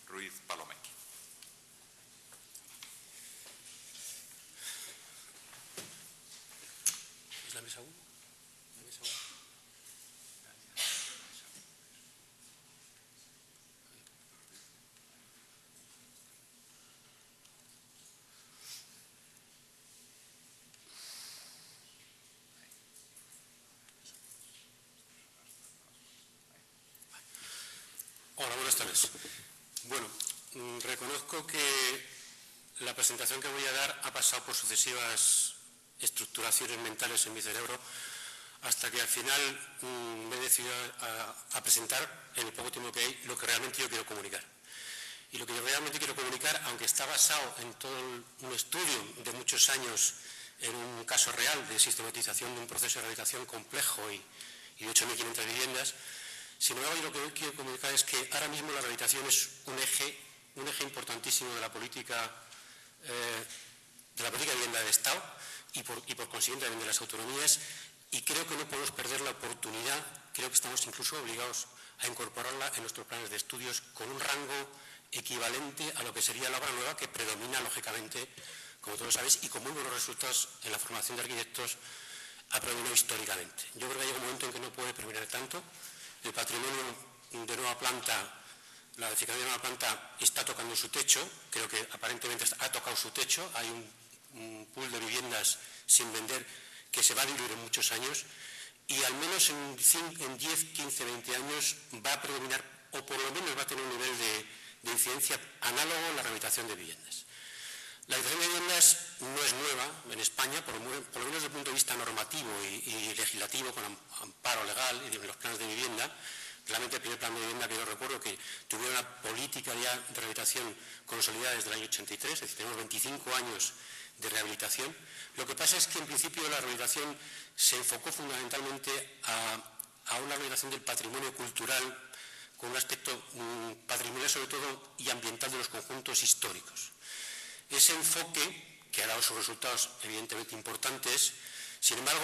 Ruiz Palomeque. ¿Es la mesa 1? ¿La mesa 1? buenas. Bueno, reconozco que la presentación que voy a dar ha pasado por sucesivas estructuraciones mentales en mi cerebro hasta que al final me he decidido a presentar, en el poco tiempo que hay, lo que realmente yo quiero comunicar. Y lo que yo realmente quiero comunicar, aunque está basado en todo un estudio de muchos años, en un caso real de sistematización de un proceso de rehabilitación complejo y de 8.500 viviendas, sin embargo, yo lo que quiero comunicar es que ahora mismo la rehabilitación es un eje importantísimo de la política de vivienda del Estado y por consiguiente también de las autonomías, y creo que no podemos perder la oportunidad, creo que estamos incluso obligados a incorporarla en nuestros planes de estudios con un rango equivalente a lo que sería la obra nueva, que predomina lógicamente, como todos sabéis, y con muy buenos resultados en la formación de arquitectos ha predominado históricamente. Yo creo que llega un momento en que no puede predominar tanto. El patrimonio de nueva planta, la edificación de nueva planta está tocando su techo, creo que aparentemente ha tocado su techo, hay un pool de viviendas sin vender que se va a diluir en muchos años y al menos en 10, 15, 20 años va a predominar, o por lo menos va a tener un nivel de incidencia análogo a la rehabilitación de viviendas. La rehabilitación de viviendas no es nueva en España, por lo menos desde el punto de vista normativo y legislativo, con amparo legal y de los planes de vivienda. Realmente el primer plan de vivienda que yo recuerdo que tuviera una política ya de rehabilitación consolidada desde el año 83, es decir, tenemos 25 años de rehabilitación. Lo que pasa es que en principio la rehabilitación se enfocó fundamentalmente a una rehabilitación del patrimonio cultural con un aspecto patrimonial sobre todo y ambiental de los conjuntos históricos. Ese enfoque, que ha dado sus resultados evidentemente importantes, sin embargo,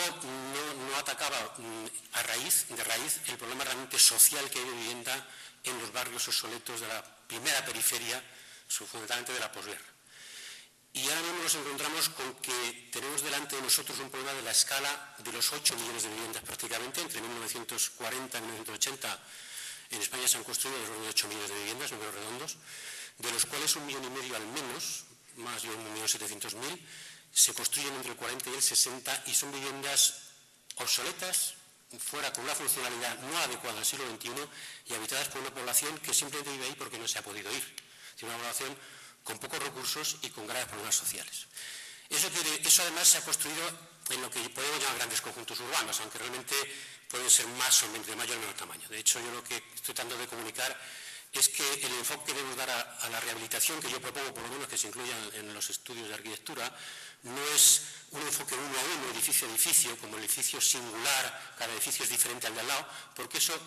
no atacaba de raíz el problema realmente social que hay de vivienda en los barrios obsoletos de la primera periferia, fundamentalmente de la posguerra. Y ahora mismo nos encontramos con que tenemos delante de nosotros un problema de la escala de los 8 millones de viviendas prácticamente. Entre 1940 y 1980 en España se han construido alrededor de 8 millones de viviendas, números redondos, de los cuales 1,5 millones al menos, más de 1.700.000, se construyen entre el 40 y el 60 y son viviendas obsoletas, fuera con una funcionalidad no adecuada al siglo XXI y habitadas por una población que simplemente vive ahí porque no se ha podido ir. Es una población con pocos recursos y con graves problemas sociales. Eso además se ha construido en lo que podemos llamar grandes conjuntos urbanos, aunque realmente pueden ser más o menos de mayor o menor tamaño. De hecho, yo lo que estoy tratando de comunicar es que el enfoque que debemos dar a la rehabilitación, que yo propongo por lo menos que se incluya en los estudios de arquitectura, no es un enfoque uno a uno, edificio a edificio, como el edificio singular, cada edificio es diferente al de al lado, porque eso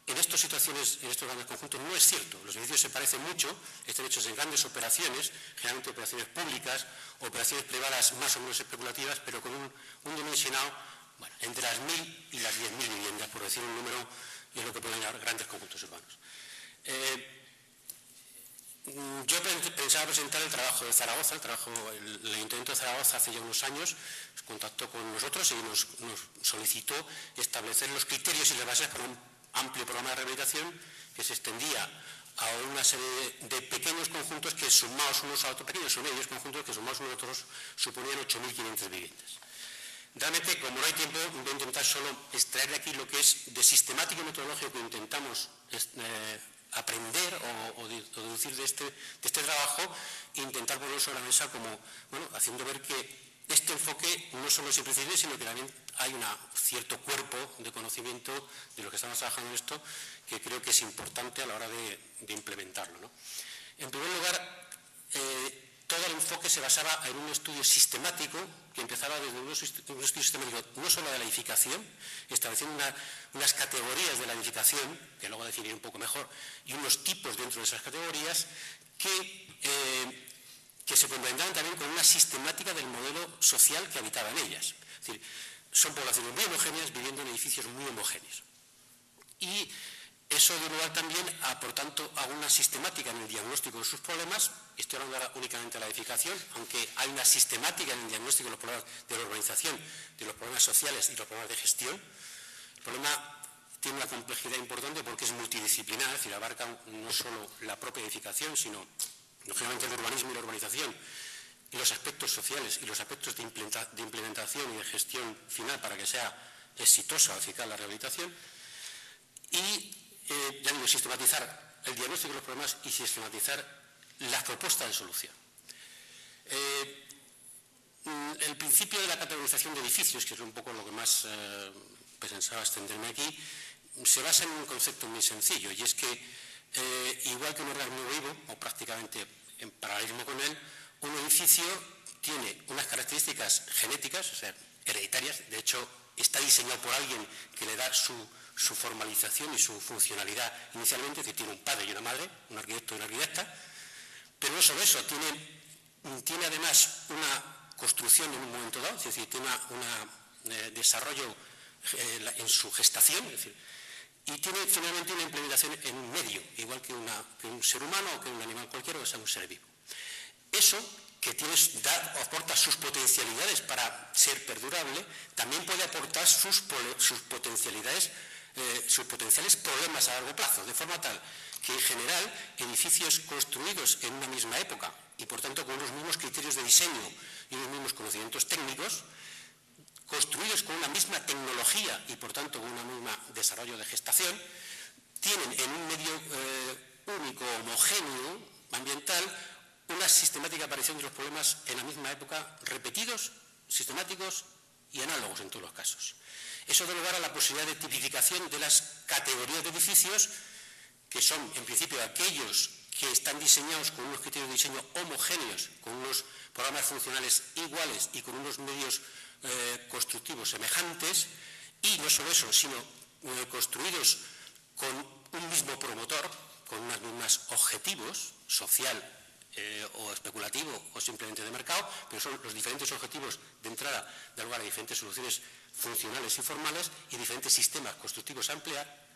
en estas situaciones, en estos grandes conjuntos, no es cierto. Los edificios se parecen mucho, están hechos en grandes operaciones, generalmente operaciones públicas, operaciones privadas más o menos especulativas, pero con un dimensionado entre las 1.000 y las 10.000 viviendas, por decir un número, y es lo que pueden llamar grandes conjuntos urbanos. Yo pensaba presentar el trabajo de Zaragoza, el Ayuntamiento de Zaragoza hace ya unos años contactó con nosotros y nos solicitó establecer los criterios y las bases para un amplio programa de rehabilitación que se extendía a una serie de pequeños conjuntos que sumados unos a otros, pequeños o medios conjuntos que sumados unos a otros suponían 8.500 viviendas. Realmente, como no hay tiempo, voy a intentar solo extraer de aquí lo que es de sistemático y metodológico que intentamos aprender o deducir de este trabajo e intentar ponerlo sobre la mesa como, haciendo ver que este enfoque no solo es imprescindible, sino que también hay un cierto cuerpo de conocimiento de lo que estamos trabajando en esto que creo que es importante a la hora de implementarlo, ¿no? En primer lugar, todo el enfoque se basaba en un estudio sistemático que empezaba desde un estudio sistemático no solo de la edificación, estableciendo unas categorías de la edificación, que luego definiré un poco mejor, y unos tipos dentro de esas categorías que se complementaban también con una sistemática del modelo social que habitaba en ellas. Es decir, son poblaciones muy homogéneas viviendo en edificios muy homogéneos. Y eso dio lugar también por tanto, a una sistemática en el diagnóstico de sus problemas. Estoy hablando ahora únicamente de la edificación, aunque hay una sistemática en el diagnóstico de los problemas de la urbanización, de los problemas sociales y los problemas de gestión. El problema tiene una complejidad importante porque es multidisciplinar, es decir, abarca no solo la propia edificación, sino lógicamente el urbanismo y la urbanización, y los aspectos sociales y los aspectos de implementación y de gestión final para que sea exitosa o eficaz la rehabilitación. Y, ya digo, sistematizar el diagnóstico de los problemas y sistematizar las propuestas de solución. El principio de la categorización de edificios, que es un poco lo que más pensaba extenderme aquí, se basa en un concepto muy sencillo, y es que igual que un organismo vivo, o prácticamente en paralelismo con él, un edificio tiene unas características genéticas, o sea, hereditarias. De hecho, está diseñado por alguien que le da su formalización y su funcionalidad inicialmente, que tiene un padre y una madre, un arquitecto y una arquitecta, pero no solo eso, tiene además una construcción en un momento dado, es decir, tiene un desarrollo en su gestación, es decir, y tiene finalmente una implementación en un medio, igual que un ser humano o que un animal cualquiera, o sea, un ser vivo. Eso, que aporta sus potencialidades para ser perdurable, también puede aportar sus potenciales problemas a largo plazo, de forma tal que, en general, edificios construidos en una misma época y, por tanto, con los mismos criterios de diseño y los mismos conocimientos técnicos, construidos con una misma tecnología y, por tanto, con un mismo desarrollo de gestación, tienen en un medio único, homogéneo, ambiental, una sistemática aparición de los problemas en la misma época, repetidos, sistemáticos y análogos en todos los casos. Eso da lugar a la posibilidad de tipificación de las categorías de edificios, que son, en principio, aquellos que están diseñados con unos criterios de diseño homogéneos, con unos programas funcionales iguales y con unos medios constructivos semejantes, y no solo eso, sino construidos con un mismo promotor, con unos mismos objetivos, social o especulativo o simplemente de mercado, pero son los diferentes objetivos de entrada, de lugar a diferentes soluciones funcionales y formales y diferentes sistemas constructivos a emplear.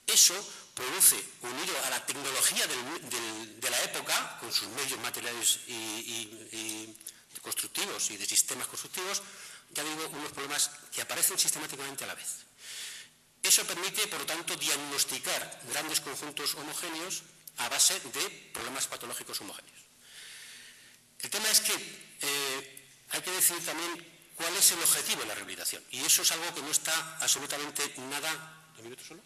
Eso produce, unido a la tecnología de la época, con sus medios materiales y constructivos y de sistemas constructivos, ya digo, unos problemas que aparecen sistemáticamente a la vez. Eso permite, por lo tanto, diagnosticar grandes conjuntos homogéneos a base de problemas patológicos homogéneos. El tema es que hay que decidir también cuál es el objetivo de la rehabilitación, y eso es algo que no está absolutamente nada... ¿2 minutos solo?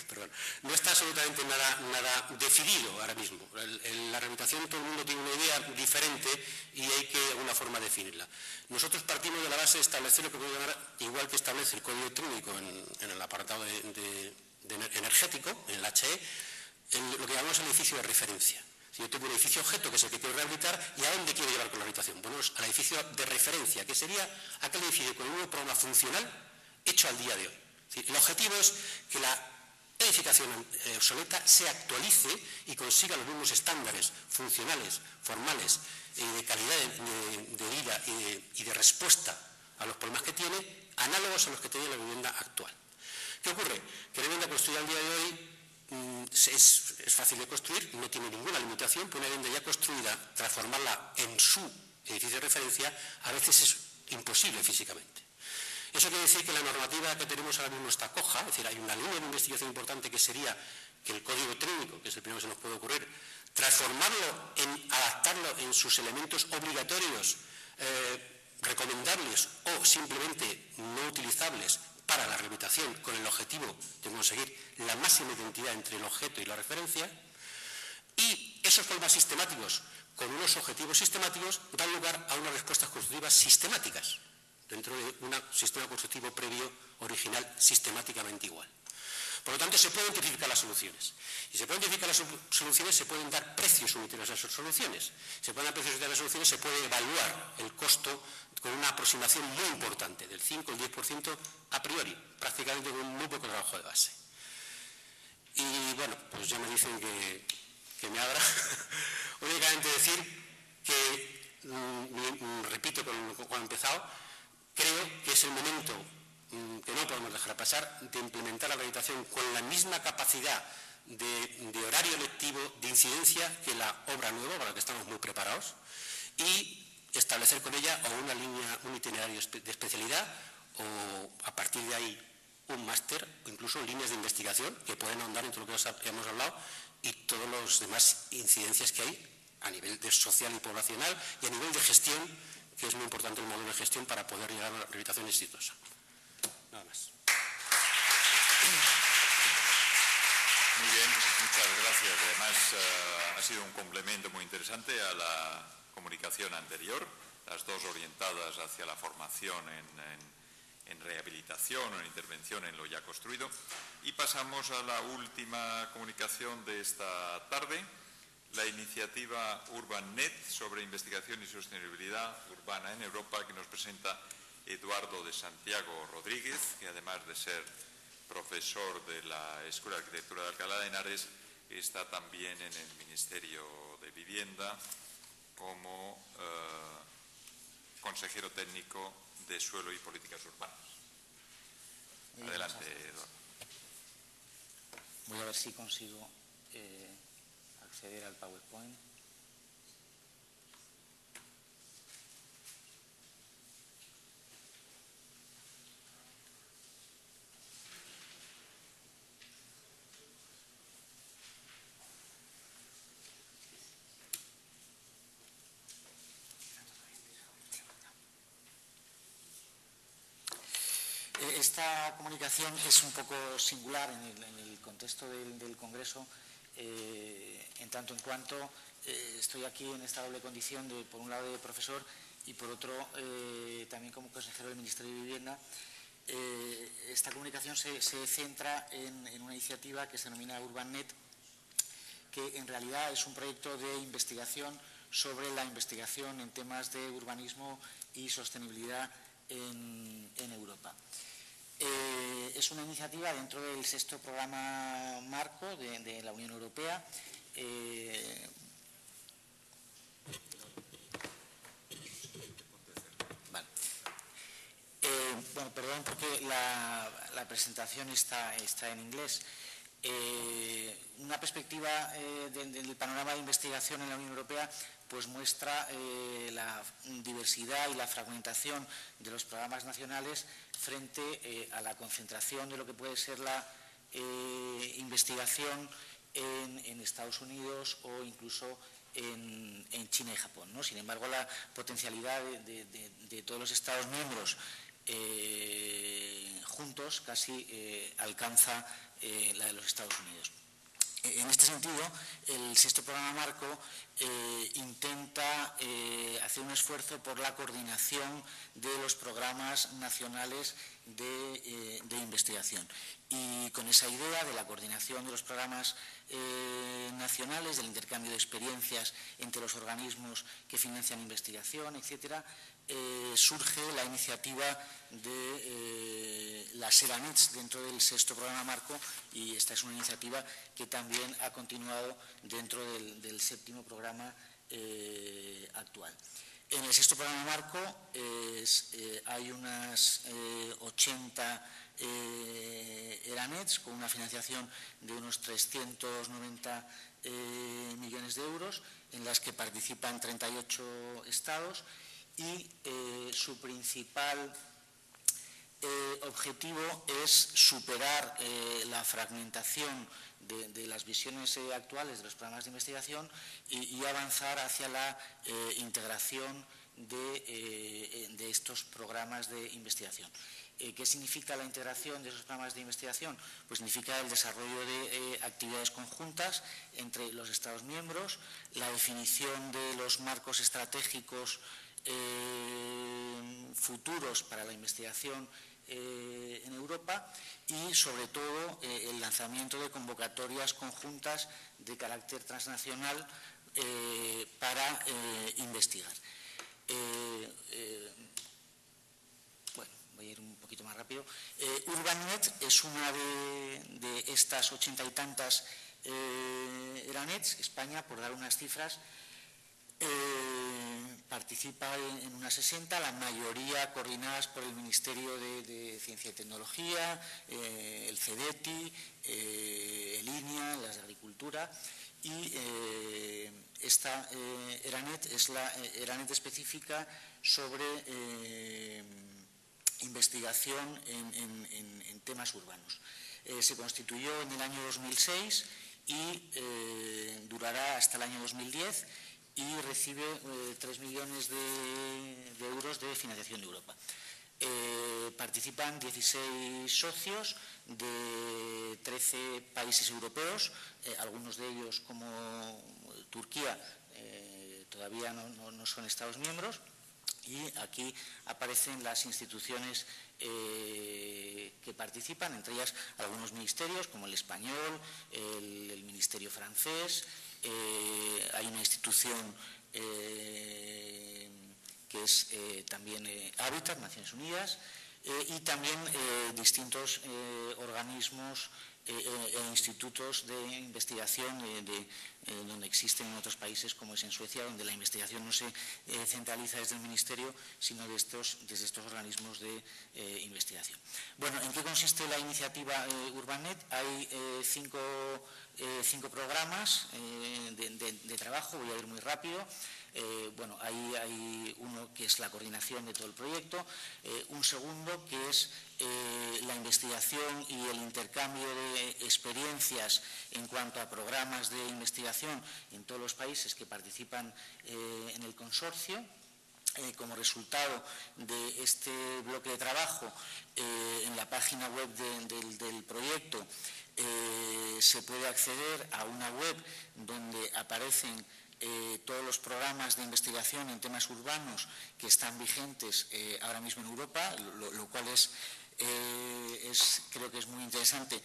Perdón. No está absolutamente nada definido ahora mismo. La rehabilitación, todo el mundo tiene una idea diferente y hay que de alguna forma definirla. Nosotros partimos de la base de establecer lo que podemos llamar, igual que establece el código técnico en el apartado energético, en el HE, lo que llamamos el edificio de referencia. Si yo tengo un edificio objeto, que es el que quiero rehabilitar, ¿y a dónde quiero llevar con la rehabilitación? Bueno, al edificio de referencia, que sería aquel edificio con un programa funcional hecho al día de hoy. El objetivo es que la edificación obsoleta se actualice y consiga los mismos estándares funcionales, formales y de calidad de vida y de respuesta a los problemas que tiene, análogos a los que tenía la vivienda actual. ¿Qué ocurre? Que la vivienda construida al día de hoy es fácil de construir, no tiene ninguna limitación, pero una vivienda ya construida, transformarla en su edificio de referencia, a veces es imposible físicamente. Eso quiere decir que la normativa que tenemos ahora mismo está coja, es decir, hay una línea de investigación importante que sería que el código técnico, que es el primero que se nos puede ocurrir, transformarlo, adaptarlo en sus elementos obligatorios, recomendables o simplemente no utilizables para la rehabilitación con el objetivo de conseguir la máxima identidad entre el objeto y la referencia, y esos problemas sistemáticos con unos objetivos sistemáticos dan lugar a unas respuestas constructivas sistemáticas dentro de un sistema constructivo previo, original, sistemáticamente igual. Por lo tanto, se pueden identificar las soluciones. Y se pueden identificar las soluciones, se pueden dar precios unitarios a esas soluciones. Se pueden dar precios unitarios a las soluciones, se puede evaluar el costo con una aproximación muy importante, del 5 al 10% a priori, prácticamente con un muy poco trabajo de base. Y bueno, pues ya me dicen que me abra. Únicamente decir que, repito cuando he empezado, creo que es el momento que no podemos dejar pasar de implementar la rehabilitación con la misma capacidad de horario lectivo, de incidencia que la obra nueva, para la que estamos muy preparados, y establecer con ella o una línea, un itinerario de especialidad o a partir de ahí un máster o incluso líneas de investigación que pueden ahondar en todo lo que hemos hablado y todas las demás incidencias que hay a nivel de social y poblacional y a nivel de gestión, que es muy importante el modelo de gestión para poder llegar a una rehabilitación exitosa. Nada más. Muy bien, muchas gracias. Además, ha sido un complemento muy interesante a la comunicación anterior, las dos orientadas hacia la formación en rehabilitación o en intervención en lo ya construido. Y pasamos a la última comunicación de esta tarde, la iniciativa UrbanNet sobre investigación y sostenibilidad urbana en Europa, que nos presenta Eduardo de Santiago Rodríguez, que además de ser profesor de la Escuela de Arquitectura de Alcalá de Henares, está también en el Ministerio de Vivienda como consejero técnico de Suelo y Políticas Urbanas. Adelante, Eduardo. Voy a ver si consigo acceder al PowerPoint. Esta comunicación es un poco singular en el contexto del Congreso, en tanto en cuanto estoy aquí en esta doble condición de, por un lado, de profesor y por otro, también como consejero del Ministerio de Vivienda. Esta comunicación se centra en una iniciativa que se denomina UrbanNet, que en realidad es un proyecto de investigación sobre la investigación en temas de urbanismo y sostenibilidad en Europa. Es una iniciativa dentro del 6º programa marco de la Unión Europea. Vale. Bueno, perdón porque la presentación está en inglés. Una perspectiva del panorama de investigación en la Unión Europea pues muestra la diversidad y la fragmentación de los programas nacionales frente a la concentración de lo que puede ser la investigación en Estados Unidos o incluso en China y Japón, ¿no? Sin embargo, la potencialidad de todos los Estados miembros juntos casi alcanza la de los Estados Unidos. En este sentido, el 6º programa marco intenta hacer un esfuerzo por la coordinación de los programas nacionales de investigación. Y con esa idea de la coordinación de los programas nacionales, del intercambio de experiencias entre los organismos que financian investigación, etcétera, surge la iniciativa de las ERANETS dentro del 6º programa marco, y esta es una iniciativa que también ha continuado dentro del 7º programa actual. En el 6º programa marco hay unas 80 ERANETS con una financiación de unos 390 millones de euros, en las que participan 38 estados, y su principal objetivo es superar la fragmentación de las visiones actuales de los programas de investigación y avanzar hacia la integración de estos programas de investigación. ¿Qué significa la integración de esos programas de investigación? Pues significa el desarrollo de actividades conjuntas entre los Estados miembros, la definición de los marcos estratégicos futuros para la investigación en Europa y, sobre todo, el lanzamiento de convocatorias conjuntas de carácter transnacional para investigar. Bueno, voy a ir un poquito más rápido. UrbanNet es una de estas 80 y tantas ERANETs. España, por dar unas cifras, participa en unas 60, la mayoría coordinadas por el Ministerio de Ciencia y Tecnología, el CEDETI, el INIA, las de Agricultura, y esta ERANET es la ERANET específica sobre investigación en temas urbanos. Se constituyó en el año 2006 y durará hasta el año 2010 y recibe 3 millones de euros de financiación de Europa. Participan 16 socios de 13 países europeos, algunos de ellos, como Turquía, todavía no son Estados miembros, y aquí aparecen las instituciones que participan, entre ellas algunos ministerios como el español, el ministerio francés, hay una institución que es también Hábitat, Naciones Unidas, y también distintos organismos e institutos de investigación donde existen en otros países, como es en Suecia, donde la investigación no se centraliza desde el Ministerio, sino desde estos organismos de investigación. Bueno, ¿en qué consiste la iniciativa Urbanet? Hay cinco programas de trabajo, voy a ir muy rápido. Bueno, hay uno que es la coordinación de todo el proyecto, un segundo que es la investigación y el intercambio de experiencias en cuanto a programas de investigación en todos los países que participan en el consorcio. Como resultado de este bloque de trabajo, en la página web del proyecto se puede acceder a una web donde aparecen todos los programas de investigación en temas urbanos que están vigentes ahora mismo en Europa, lo cual creo que es muy interesante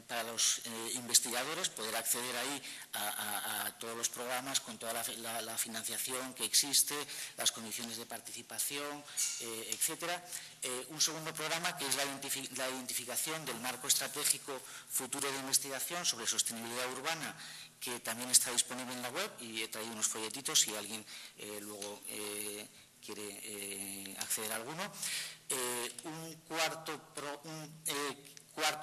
para los investigadores poder acceder ahí a todos los programas con toda la financiación que existe, las condiciones de participación, etcétera. Un segundo programa que es la identificación del marco estratégico futuro de investigación sobre sostenibilidad urbana, que también está disponible en la web, y he traído unos folletitos si alguien luego quiere acceder a alguno. Un cuarto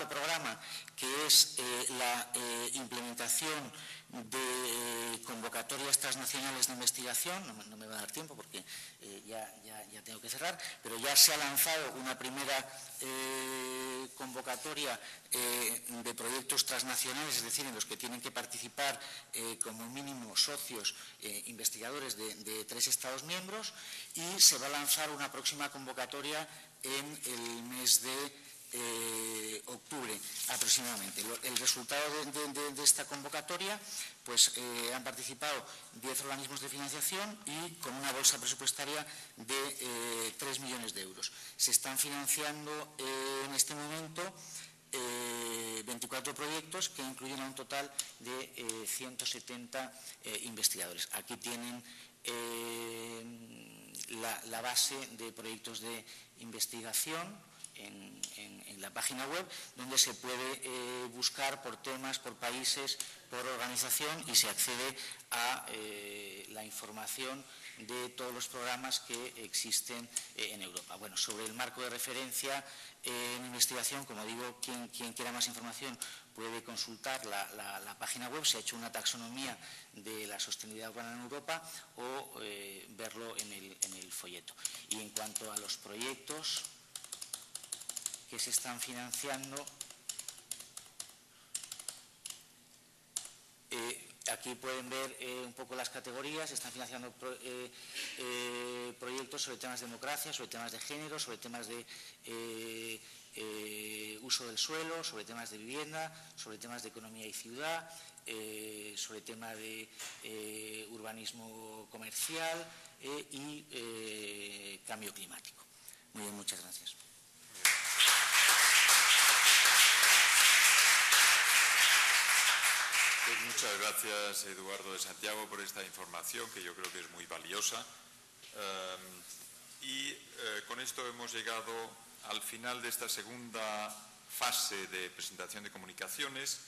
programa que es la implementación de convocatorias transnacionales de investigación. No me va a dar tiempo porque ya tengo que cerrar, pero ya se ha lanzado una primera convocatoria de proyectos transnacionales, es decir, en los que tienen que participar como mínimo socios investigadores de 3 Estados miembros, y se va a lanzar una próxima convocatoria en el mes de octubre aproximadamente. El resultado de esta convocatoria, pues han participado 10 organismos de financiación y con una bolsa presupuestaria de 3 millones de euros. Se están financiando en este momento 24 proyectos que incluyen a un total de 170 investigadores. Aquí tienen la base de proyectos de investigación en la página web, donde se puede buscar por temas, por países, por organización, y se accede a la información de todos los programas que existen en Europa. Bueno, sobre el marco de referencia en investigación, como digo, quien quiera más información puede consultar la página web. Se ha hecho una taxonomía de la sostenibilidad urbana en Europa, o verlo en el folleto. Y en cuanto a los proyectos que se están financiando, aquí pueden ver un poco las categorías. Se están financiando proyectos sobre temas de democracia, sobre temas de género, sobre temas de uso del suelo, sobre temas de vivienda, sobre temas de economía y ciudad, sobre temas de urbanismo comercial y cambio climático. Muy bien, muchas gracias. Pues muchas gracias, Eduardo de Santiago, por esta información que yo creo que es muy valiosa. Con esto hemos llegado al final de esta segunda fase de presentación de comunicaciones.